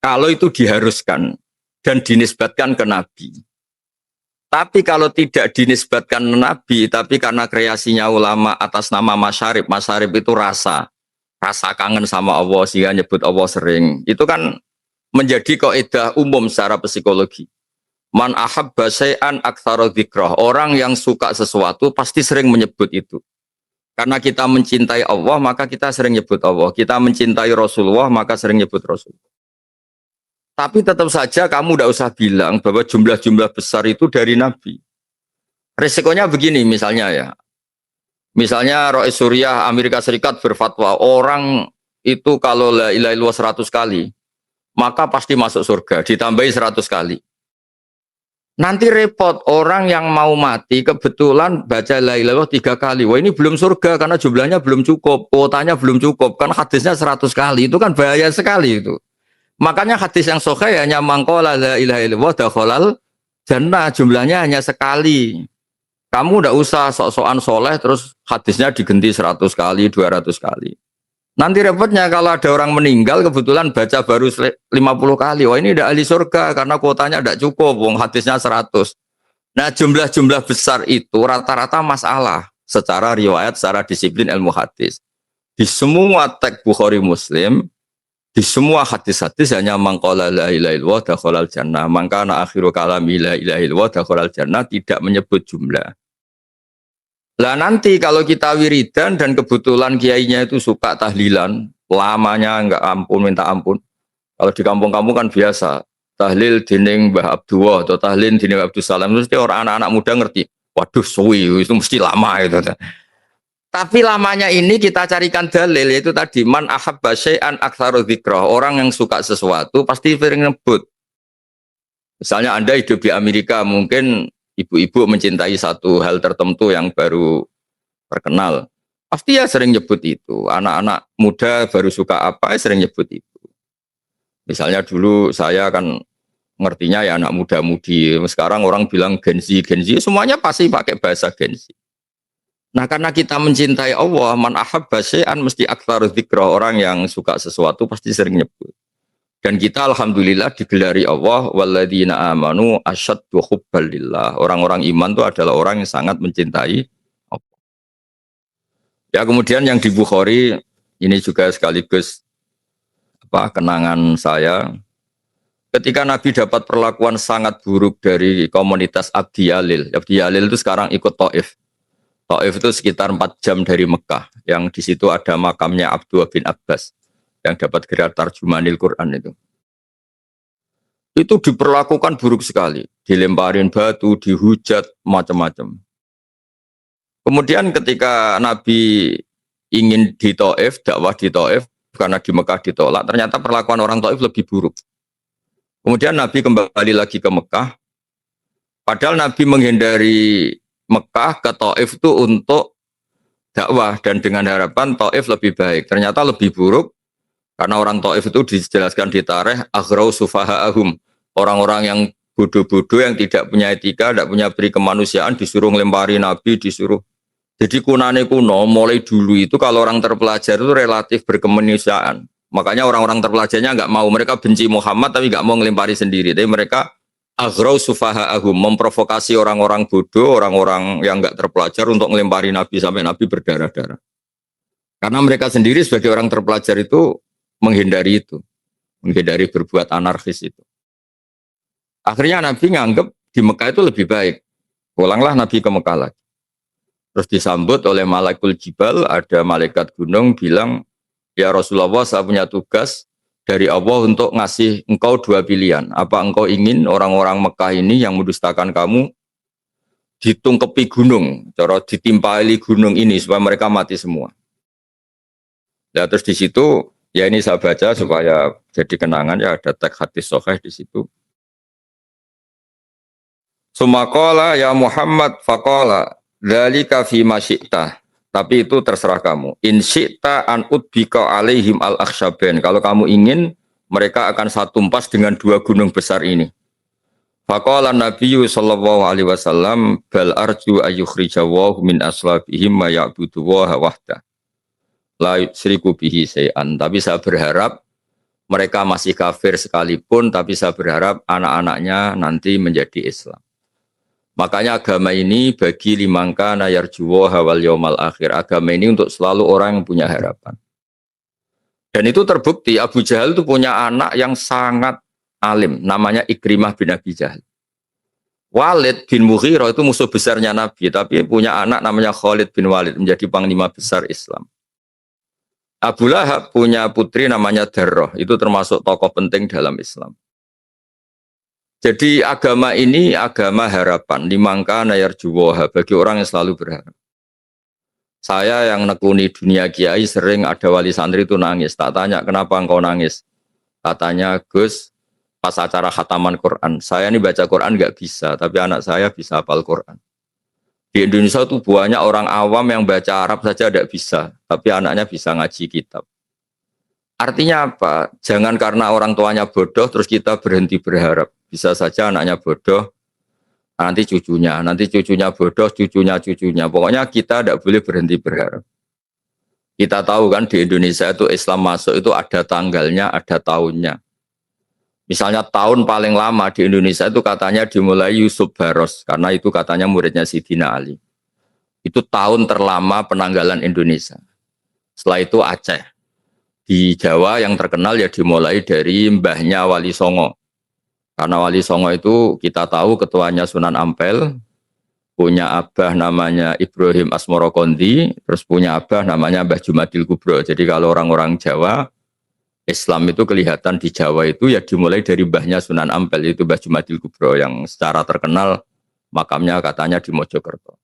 Kalau itu diharuskan dan dinisbatkan ke Nabi. Tapi kalau tidak dinisbatkan ke Nabi, tapi karena kreasinya ulama atas nama masyarib, masyarib itu rasa kangen sama Allah sehingga nyebut Allah sering. Itu kan menjadi kaidah umum secara psikologi. Man ahabba syai'an aktsara dzikrah. Orang yang suka sesuatu pasti sering menyebut itu. Karena kita mencintai Allah, maka kita sering nyebut Allah. Kita mencintai Rasulullah, maka sering nyebut Rasul. Tapi tetap saja kamu tidak usah bilang bahwa jumlah-jumlah besar itu dari Nabi. Resikonya begini misalnya ya. Misalnya Rois Suriah Amerika Serikat berfatwa, orang itu kalau la ilaha illallah 100 kali, maka pasti masuk surga, ditambahi 100 kali. Nanti repot, orang yang mau mati kebetulan baca la ilaha illallah 3 kali. Wah ini belum surga karena jumlahnya belum cukup, kuotanya belum cukup, kan hadisnya 100 kali, itu kan bahaya sekali itu. Makanya hadis yang sahih hanya mangqala la ilaha illallah dakhalal jannah, jumlahnya hanya sekali. Kamu tidak usah sok-sokan soleh terus hadisnya digenti 100 kali, 200 kali. Nanti repotnya kalau ada orang meninggal kebetulan baca baru 50 kali. Wah ini tidak ahli surga karena kuotanya tidak cukup. Wong hadisnya 100. Nah jumlah-jumlah besar itu rata-rata masalah secara riwayat, secara disiplin ilmu hadis. Di semua teks Bukhari Muslim, di semua hadis-hadis hanya mangqala la ilaha illallah dakhalal jannah. Maka akhiru kalami la ilaha illallah dakhalal jannah, tidak menyebut jumlah. Lah nanti kalau kita wiridan dan kebetulan kiainya itu suka tahlilan, lamanya enggak ampun minta ampun. Kalau di kampung-kampung kan biasa tahlil dining Mbah Abdullah atau tahlil dining Mbah Abdul Salam, terus orang anak-anak muda ngerti. Waduh, suwi itu mesti lama itu. Tapi lamanya ini kita carikan dalil, yaitu tadi man ahabba syai'an aktsaru dzikrah. Orang yang suka sesuatu pasti sering nyebut. Misalnya Anda hidup di Amerika, mungkin ibu-ibu mencintai satu hal tertentu yang baru terkenal. Pasti ya sering nyebut itu. Anak-anak muda baru suka apa, ya sering nyebut itu. Misalnya dulu saya kan ngertinya ya anak muda-mudi. Sekarang orang bilang Gen Z, semuanya pasti pakai bahasa Gen Z. Nah karena kita mencintai Allah, man ahabba syai'an mesti aktsaru dzikrah. Orang yang suka sesuatu pasti sering nyebut. Dan kita alhamdulillah digelari Allah walladzina amanu asyaddu hubbalillah. Orang-orang iman itu adalah orang yang sangat mencintai Allah. Ya kemudian yang di Bukhari ini juga sekaligus kenangan saya. Ketika Nabi dapat perlakuan sangat buruk dari komunitas Abdi Yalil. Abdi Yalil itu sekarang ikut Taif. Taif itu sekitar 4 jam dari Mekah, yang di situ ada makamnya Abdullah bin Abbas yang dapat gelar Tarjumanil Quran itu. Itu diperlakukan buruk sekali, dilemparin batu, dihujat, macam-macam. Kemudian ketika Nabi ingin di Taif, dakwah di Taif, karena di Mekah ditolak, ternyata perlakuan orang Taif lebih buruk. Kemudian Nabi kembali lagi ke Mekah, padahal Nabi menghindari Mekah ke Taif itu untuk dakwah dan dengan harapan Taif lebih baik. Ternyata lebih buruk karena orang Taif itu dijelaskan di tarikh aghrau sufaha'ahum. Orang-orang yang bodoh-bodoh yang tidak punya etika, tidak punya peri kemanusiaan disuruh ngelempari Nabi, disuruh. Jadi kunane kuno mulai dulu itu kalau orang terpelajar itu relatif berkemanusiaan. Makanya orang-orang terpelajarnya nggak mau, mereka benci Muhammad tapi nggak mau ngelempari sendiri. Tapi mereka aghrau sufaha'ahum, memprovokasi orang-orang bodoh, orang-orang yang enggak terpelajar untuk melempari Nabi sampai Nabi berdarah-darah. Karena mereka sendiri sebagai orang terpelajar itu menghindari itu, menghindari berbuat anarkis itu. Akhirnya Nabi nganggep di Mekah itu lebih baik. Pulanglah Nabi ke Mekah lagi. Terus disambut oleh Malakul Jibal, ada malaikat gunung bilang, ya Rasulullah saya punya tugas dari Allah untuk ngasih engkau 2 pilihan. Apa engkau ingin orang-orang Mekah ini yang mendustakan kamu ditungkepi gunung, cara ditimpali gunung ini supaya mereka mati semua. Ya terus di situ ya ini saya baca supaya jadi kenangan, ya ada teks hadis sahih di situ. Sumaqala ya Muhammad faqala dzalika fi ma syi'ta. Tapi itu terserah kamu. In syi'ta an udbika alaihim al-akhsyabain. Kalau kamu ingin, mereka akan satu tumpas dengan 2 gunung besar ini. Faqala Nabiyyu sallallahu alaihi wasallam bal arju ayyukhrijawahu min aslabihim ma ya'budu wa wahda. La yusyriku bihi syai'an. Tapi saya berharap mereka masih kafir sekalipun, tapi saya berharap anak-anaknya nanti menjadi Islam. Makanya agama ini bagi limangka nayarjuwa wal yaumal akhir. Agama ini untuk selalu orang yang punya harapan. Dan itu terbukti Abu Jahal itu punya anak yang sangat alim, namanya Ikrimah bin Abi Jahal. Walid bin Mughirah itu musuh besarnya Nabi, tapi punya anak namanya Khalid bin Walid, menjadi panglima besar Islam. Abu Lahab punya putri namanya Darrah, itu termasuk tokoh penting dalam Islam. Jadi agama ini agama harapan, limangka nayarjuwaha, bagi orang yang selalu berharap. Saya yang nekuni dunia kiai sering ada wali santri itu nangis. Tak tanya kenapa engkau nangis. Katanya Gus, pas acara khataman Quran, saya ini baca Quran nggak bisa, tapi anak saya bisa hafal Quran. Di Indonesia itu banyak orang awam yang baca Arab saja tidak bisa, tapi anaknya bisa ngaji kitab. Artinya apa? Jangan karena orang tuanya bodoh terus kita berhenti berharap. Bisa saja anaknya bodoh, nanti cucunya bodoh, cucunya. Pokoknya kita tidak boleh berhenti berharap. Kita tahu kan di Indonesia itu Islam masuk itu ada tanggalnya, ada tahunnya. Misalnya tahun paling lama di Indonesia itu katanya dimulai Yusuf Baros, karena itu katanya muridnya Sidina Ali. Itu tahun terlama penanggalan Indonesia. Setelah itu Aceh. Di Jawa yang terkenal ya dimulai dari mbahnya Wali Songo. Karena Wali Songo itu kita tahu ketuanya Sunan Ampel, punya abah namanya Ibrahim Asmorokondi, terus punya abah namanya Mbah Jumadil Kubro. Jadi kalau orang-orang Jawa, Islam itu kelihatan di Jawa itu ya dimulai dari mbahnya Sunan Ampel, itu Mbah Jumadil Kubro yang secara terkenal makamnya katanya di Mojokerto.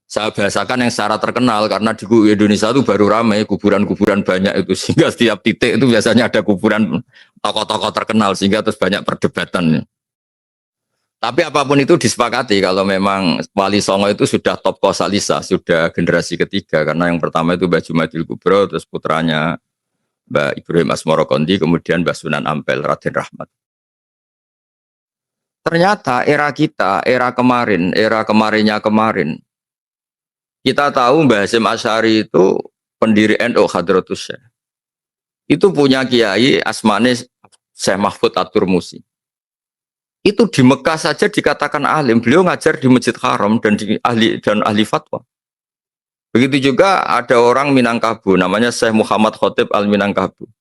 Saya bahasakan yang secara terkenal karena di Indonesia itu baru ramai kuburan-kuburan banyak itu, sehingga setiap titik itu biasanya ada kuburan tokoh-tokoh terkenal sehingga terus banyak perdebatan. Tapi apapun itu disepakati kalau memang Wali Songo itu sudah top kosalisa, sudah generasi ketiga, karena yang pertama itu Mbah Jumadil Kubro, terus putranya Mbah Ibrahim Asmorokondi, kemudian Mbah Sunan Ampel Raden Rahmat. Ternyata era kita, era kemarin, era kemarinnya kemarin, kita tahu Mbah Hasyim Asy'ari itu pendiri NU Hadratus Syekh. Itu punya kiai asmane Syekh Mahfud At-Turmusi. Itu di Mekah saja dikatakan alim. Beliau ngajar di Masjid Haram dan ahli fatwa. Begitu juga ada orang Minangkabau namanya Syekh Muhammad Khotib Al-Minangkabau.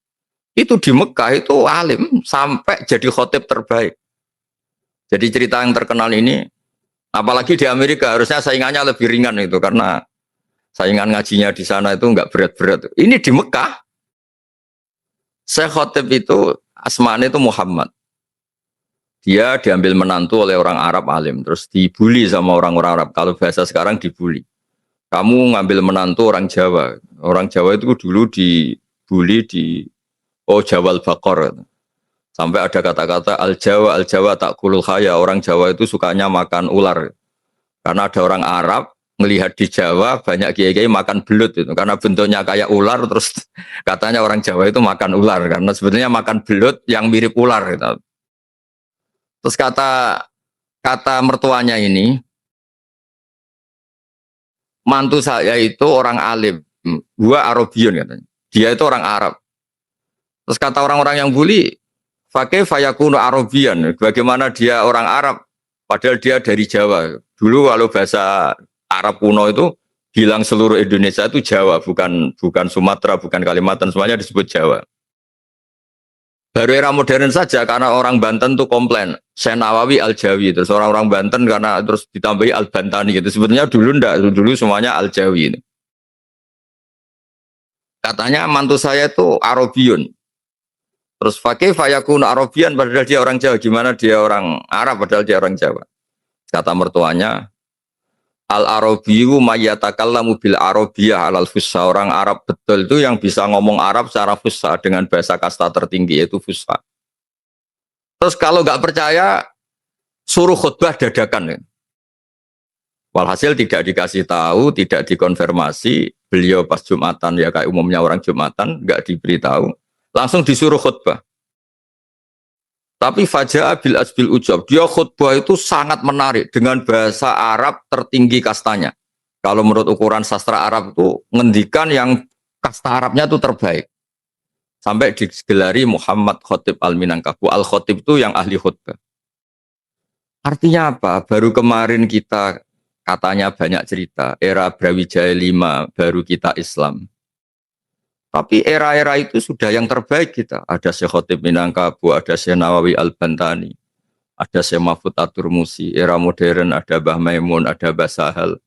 Itu di Mekah itu alim sampai jadi khotib terbaik. Jadi cerita yang terkenal ini, apalagi di Amerika harusnya saingannya lebih ringan itu karena saingan ngajinya di sana itu enggak berat-berat. Ini di Mekah. Syekh Khotib itu asmane itu Muhammad. Dia diambil menantu oleh orang Arab alim, terus dibully sama orang-orang Arab. Kalau bahasa sekarang dibully. Kamu ngambil menantu orang Jawa. Orang Jawa itu dulu dibully di Jawal Bakor. Sampai ada kata-kata Al Jawa tak kulul khaya. Orang Jawa itu sukanya makan ular. Karena ada orang Arab melihat di Jawa banyak kiai-kiai makan belut itu. Karena bentuknya kayak ular, terus katanya orang Jawa itu makan ular. Karena sebetulnya makan belut yang mirip ular gitu. Terus kata mertuanya ini, mantu saya itu orang alim, gua Arabion katanya. Dia itu orang Arab. Terus kata orang-orang yang bully, fakih fayakunu Arabian. Bagaimana dia orang Arab, padahal dia dari Jawa. Dulu kalau bahasa Arab kuno itu bilang seluruh Indonesia itu Jawa, bukan Sumatera, bukan Kalimantan, semuanya disebut Jawa. Baru era modern saja karena orang Banten tuh komplain Syekh Nawawi Al-Jawi, terus orang-orang Banten karena terus ditambahi Al-Bantani gitu. Sebenarnya dulu enggak, dulu semuanya Al-Jawi ini. Katanya mantu saya itu Arabiun. Terus fakih fayakun Arabian padahal dia orang Jawa. Gimana dia orang Arab padahal dia orang Jawa? Kata mertuanya, Al-Arabiyu mayyatakallamu bil Arabiyah alal fusha. Orang Arab betul itu yang bisa ngomong Arab secara fusha dengan bahasa kasta tertinggi yaitu fusha. Terus kalau nggak percaya suruh khutbah dadakan. Walhasil tidak dikasih tahu, tidak dikonfirmasi. Beliau pas Jumatan ya kayak umumnya orang Jumatan nggak diberitahu, langsung disuruh khutbah. Tapi Fajaa bil asbil ujab, dia khutbah itu sangat menarik dengan bahasa Arab tertinggi kastanya. Kalau menurut ukuran sastra Arab itu ngendikan yang kasta Arabnya itu terbaik. Sampai digelari Muhammad Khotib Al-Minangkabau. Al-Khotib itu yang ahli khutbah. Artinya apa? Baru kemarin kita katanya banyak cerita, era Brawijaya V baru kita Islam. Tapi era-era itu sudah yang terbaik kita. Ada Syekh Khotib Minangkabau, ada Syekh Nawawi Al-Bantani, ada Syekh Mahfud At-Turmusi. Era modern ada Mbah Maimun, ada Mbah Sahal.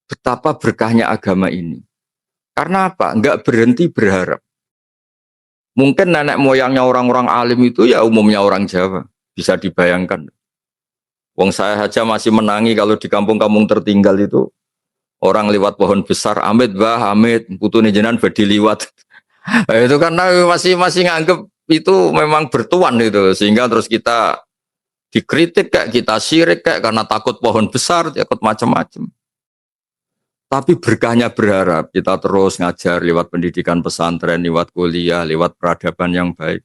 Betapa berkahnya agama ini. Karena apa? Enggak berhenti berharap. Mungkin nenek moyangnya orang-orang alim itu ya umumnya orang Jawa. Bisa dibayangkan. Wong saya saja masih menangi kalau di kampung-kampung tertinggal itu orang lewat pohon besar, amit bah, amit, putune jenengan badhe liwat. Itu karena masih nganggep itu memang bertuan itu, sehingga terus kita dikritik kayak kita syirik kayak karena takut pohon besar, takut macam-macam. Tapi berkahnya berharap kita terus ngajar lewat pendidikan pesantren, lewat kuliah, lewat peradaban yang baik.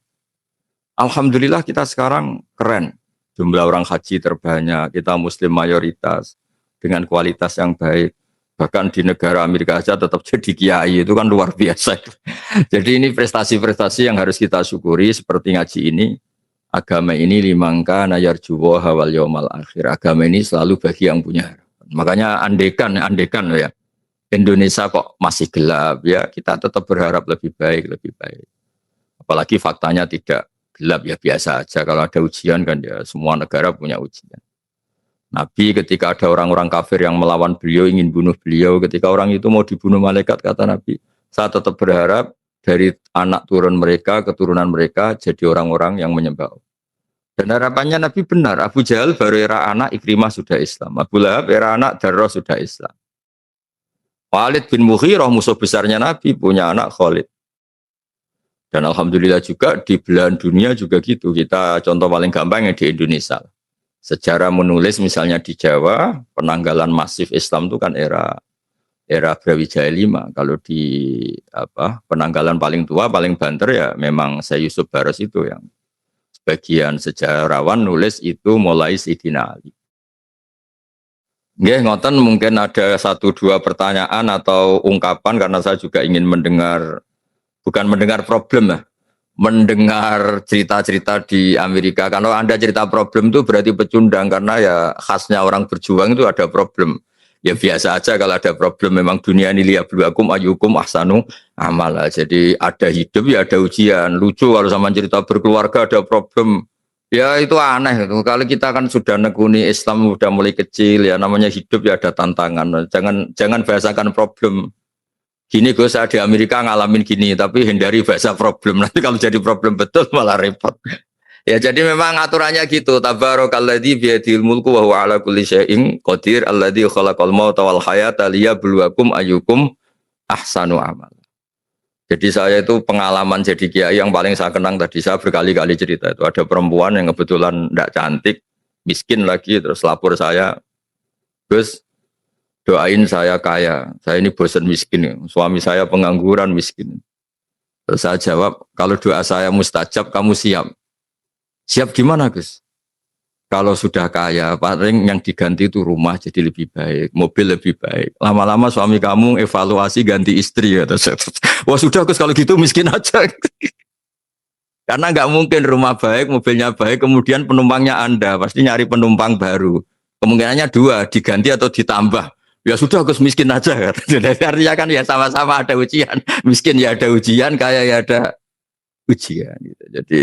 Alhamdulillah kita sekarang keren. Jumlah orang haji terbanyak, kita muslim mayoritas dengan kualitas yang baik. Bahkan di negara Amerika saja tetap jadi kiai, itu kan luar biasa. Jadi ini prestasi-prestasi yang harus kita syukuri. Seperti ngaji ini, agama ini limangka nayarjuwa hawal yaumal akhir. Agama ini selalu bagi yang punya harapan. Makanya andekan ya, Indonesia kok masih gelap ya, kita tetap berharap lebih baik. Apalagi faktanya tidak gelap ya, biasa aja. Kalau ada ujian kan ya semua negara punya ujian. Nabi ketika ada orang-orang kafir yang melawan beliau, ingin bunuh beliau, ketika orang itu mau dibunuh malaikat, kata Nabi, saya tetap berharap dari anak turun mereka, keturunan mereka jadi orang-orang yang menyembah. Dan harapannya Nabi benar. Abu Jahal baru era anak, Ikrimah sudah Islam. Abu Lahab era anak, Darrah sudah Islam. Walid bin Mughirah, musuh besarnya Nabi, punya anak Khalid. Dan alhamdulillah juga di belahan dunia juga gitu. Kita contoh paling gampang yang di Indonesia. Sejarah menulis misalnya di Jawa, penanggalan masif Islam itu kan era Brawijaya V. Kalau di penanggalan paling tua, paling banter ya memang Syekh Yusuf Baros itu yang sebagian sejarawan nulis itu mulai Sayyidina Ali. Nggih, ngoten mungkin ada 1-2 pertanyaan atau ungkapan karena saya juga ingin mendengar, bukan mendengar problem ya, mendengar cerita-cerita di Amerika. Kalau Anda cerita problem itu berarti pecundang karena ya khasnya orang berjuang itu ada problem. Ya biasa aja kalau ada problem, memang dunia ini liyabluwakum ayyukum ahsanu amala. Jadi ada hidup ya ada ujian. Lucu kalau sama cerita berkeluarga ada problem. Ya itu aneh itu. Kalau kita kan sudah nekuni Islam sudah mulai kecil ya, namanya hidup ya ada tantangan. Jangan bahasakan problem. Gini gue saya di Amerika ngalamin gini, tapi hindari bahasa problem. Nanti kalau jadi problem betul malah repot. Ya jadi memang aturannya gitu. Tabarakalladzi biyadihil mulku wa huwa ala kulli syai'in qadir alladzi khalaqal mauta wal hayata liyabluwakum ayyukum ahsanu amal. Jadi saya itu pengalaman jadi kiai yang paling saya kenang tadi, saya berkali-kali cerita itu. Ada perempuan yang kebetulan tidak cantik, miskin lagi, terus lapor saya, Gus, doain saya kaya, saya ini bosan miskin, suami saya pengangguran miskin. Terus saya jawab, kalau doa saya mustajab, kamu siap? Siap gimana Gus? Kalau sudah kaya, paling yang diganti itu rumah jadi lebih baik, mobil lebih baik. Lama-lama suami kamu evaluasi ganti istri ya. Wah sudah Gus kalau gitu miskin aja. Karena nggak mungkin rumah baik, mobilnya baik, kemudian penumpangnya Anda, pasti nyari penumpang baru. Kemungkinannya 2, diganti atau ditambah. Ya sudah Gus miskin aja. Jadi artinya kan ya sama-sama ada ujian. Miskin ya ada ujian, kaya ya ada ujian. Gitu. Jadi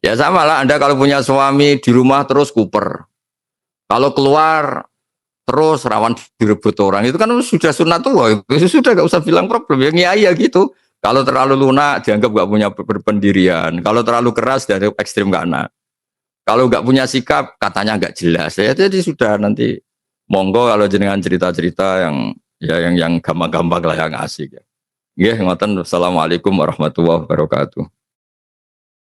ya sama lah, Anda kalau punya suami di rumah terus kuper. Kalau keluar terus rawan direbut orang, itu kan sudah sunatullah. Itu sudah gak usah bilang problem. Ya iya gitu. Kalau terlalu lunak dianggap gak punya berpendirian. Kalau terlalu keras dianggap ekstrim kanan. Kalau gak punya sikap katanya gak jelas. Ya jadi sudah nanti monggo kalau jenengan cerita-cerita yang gampang-gampang lah yang asik ya. Nggih, ngoten. Assalamualaikum warahmatullahi wabarakatuh.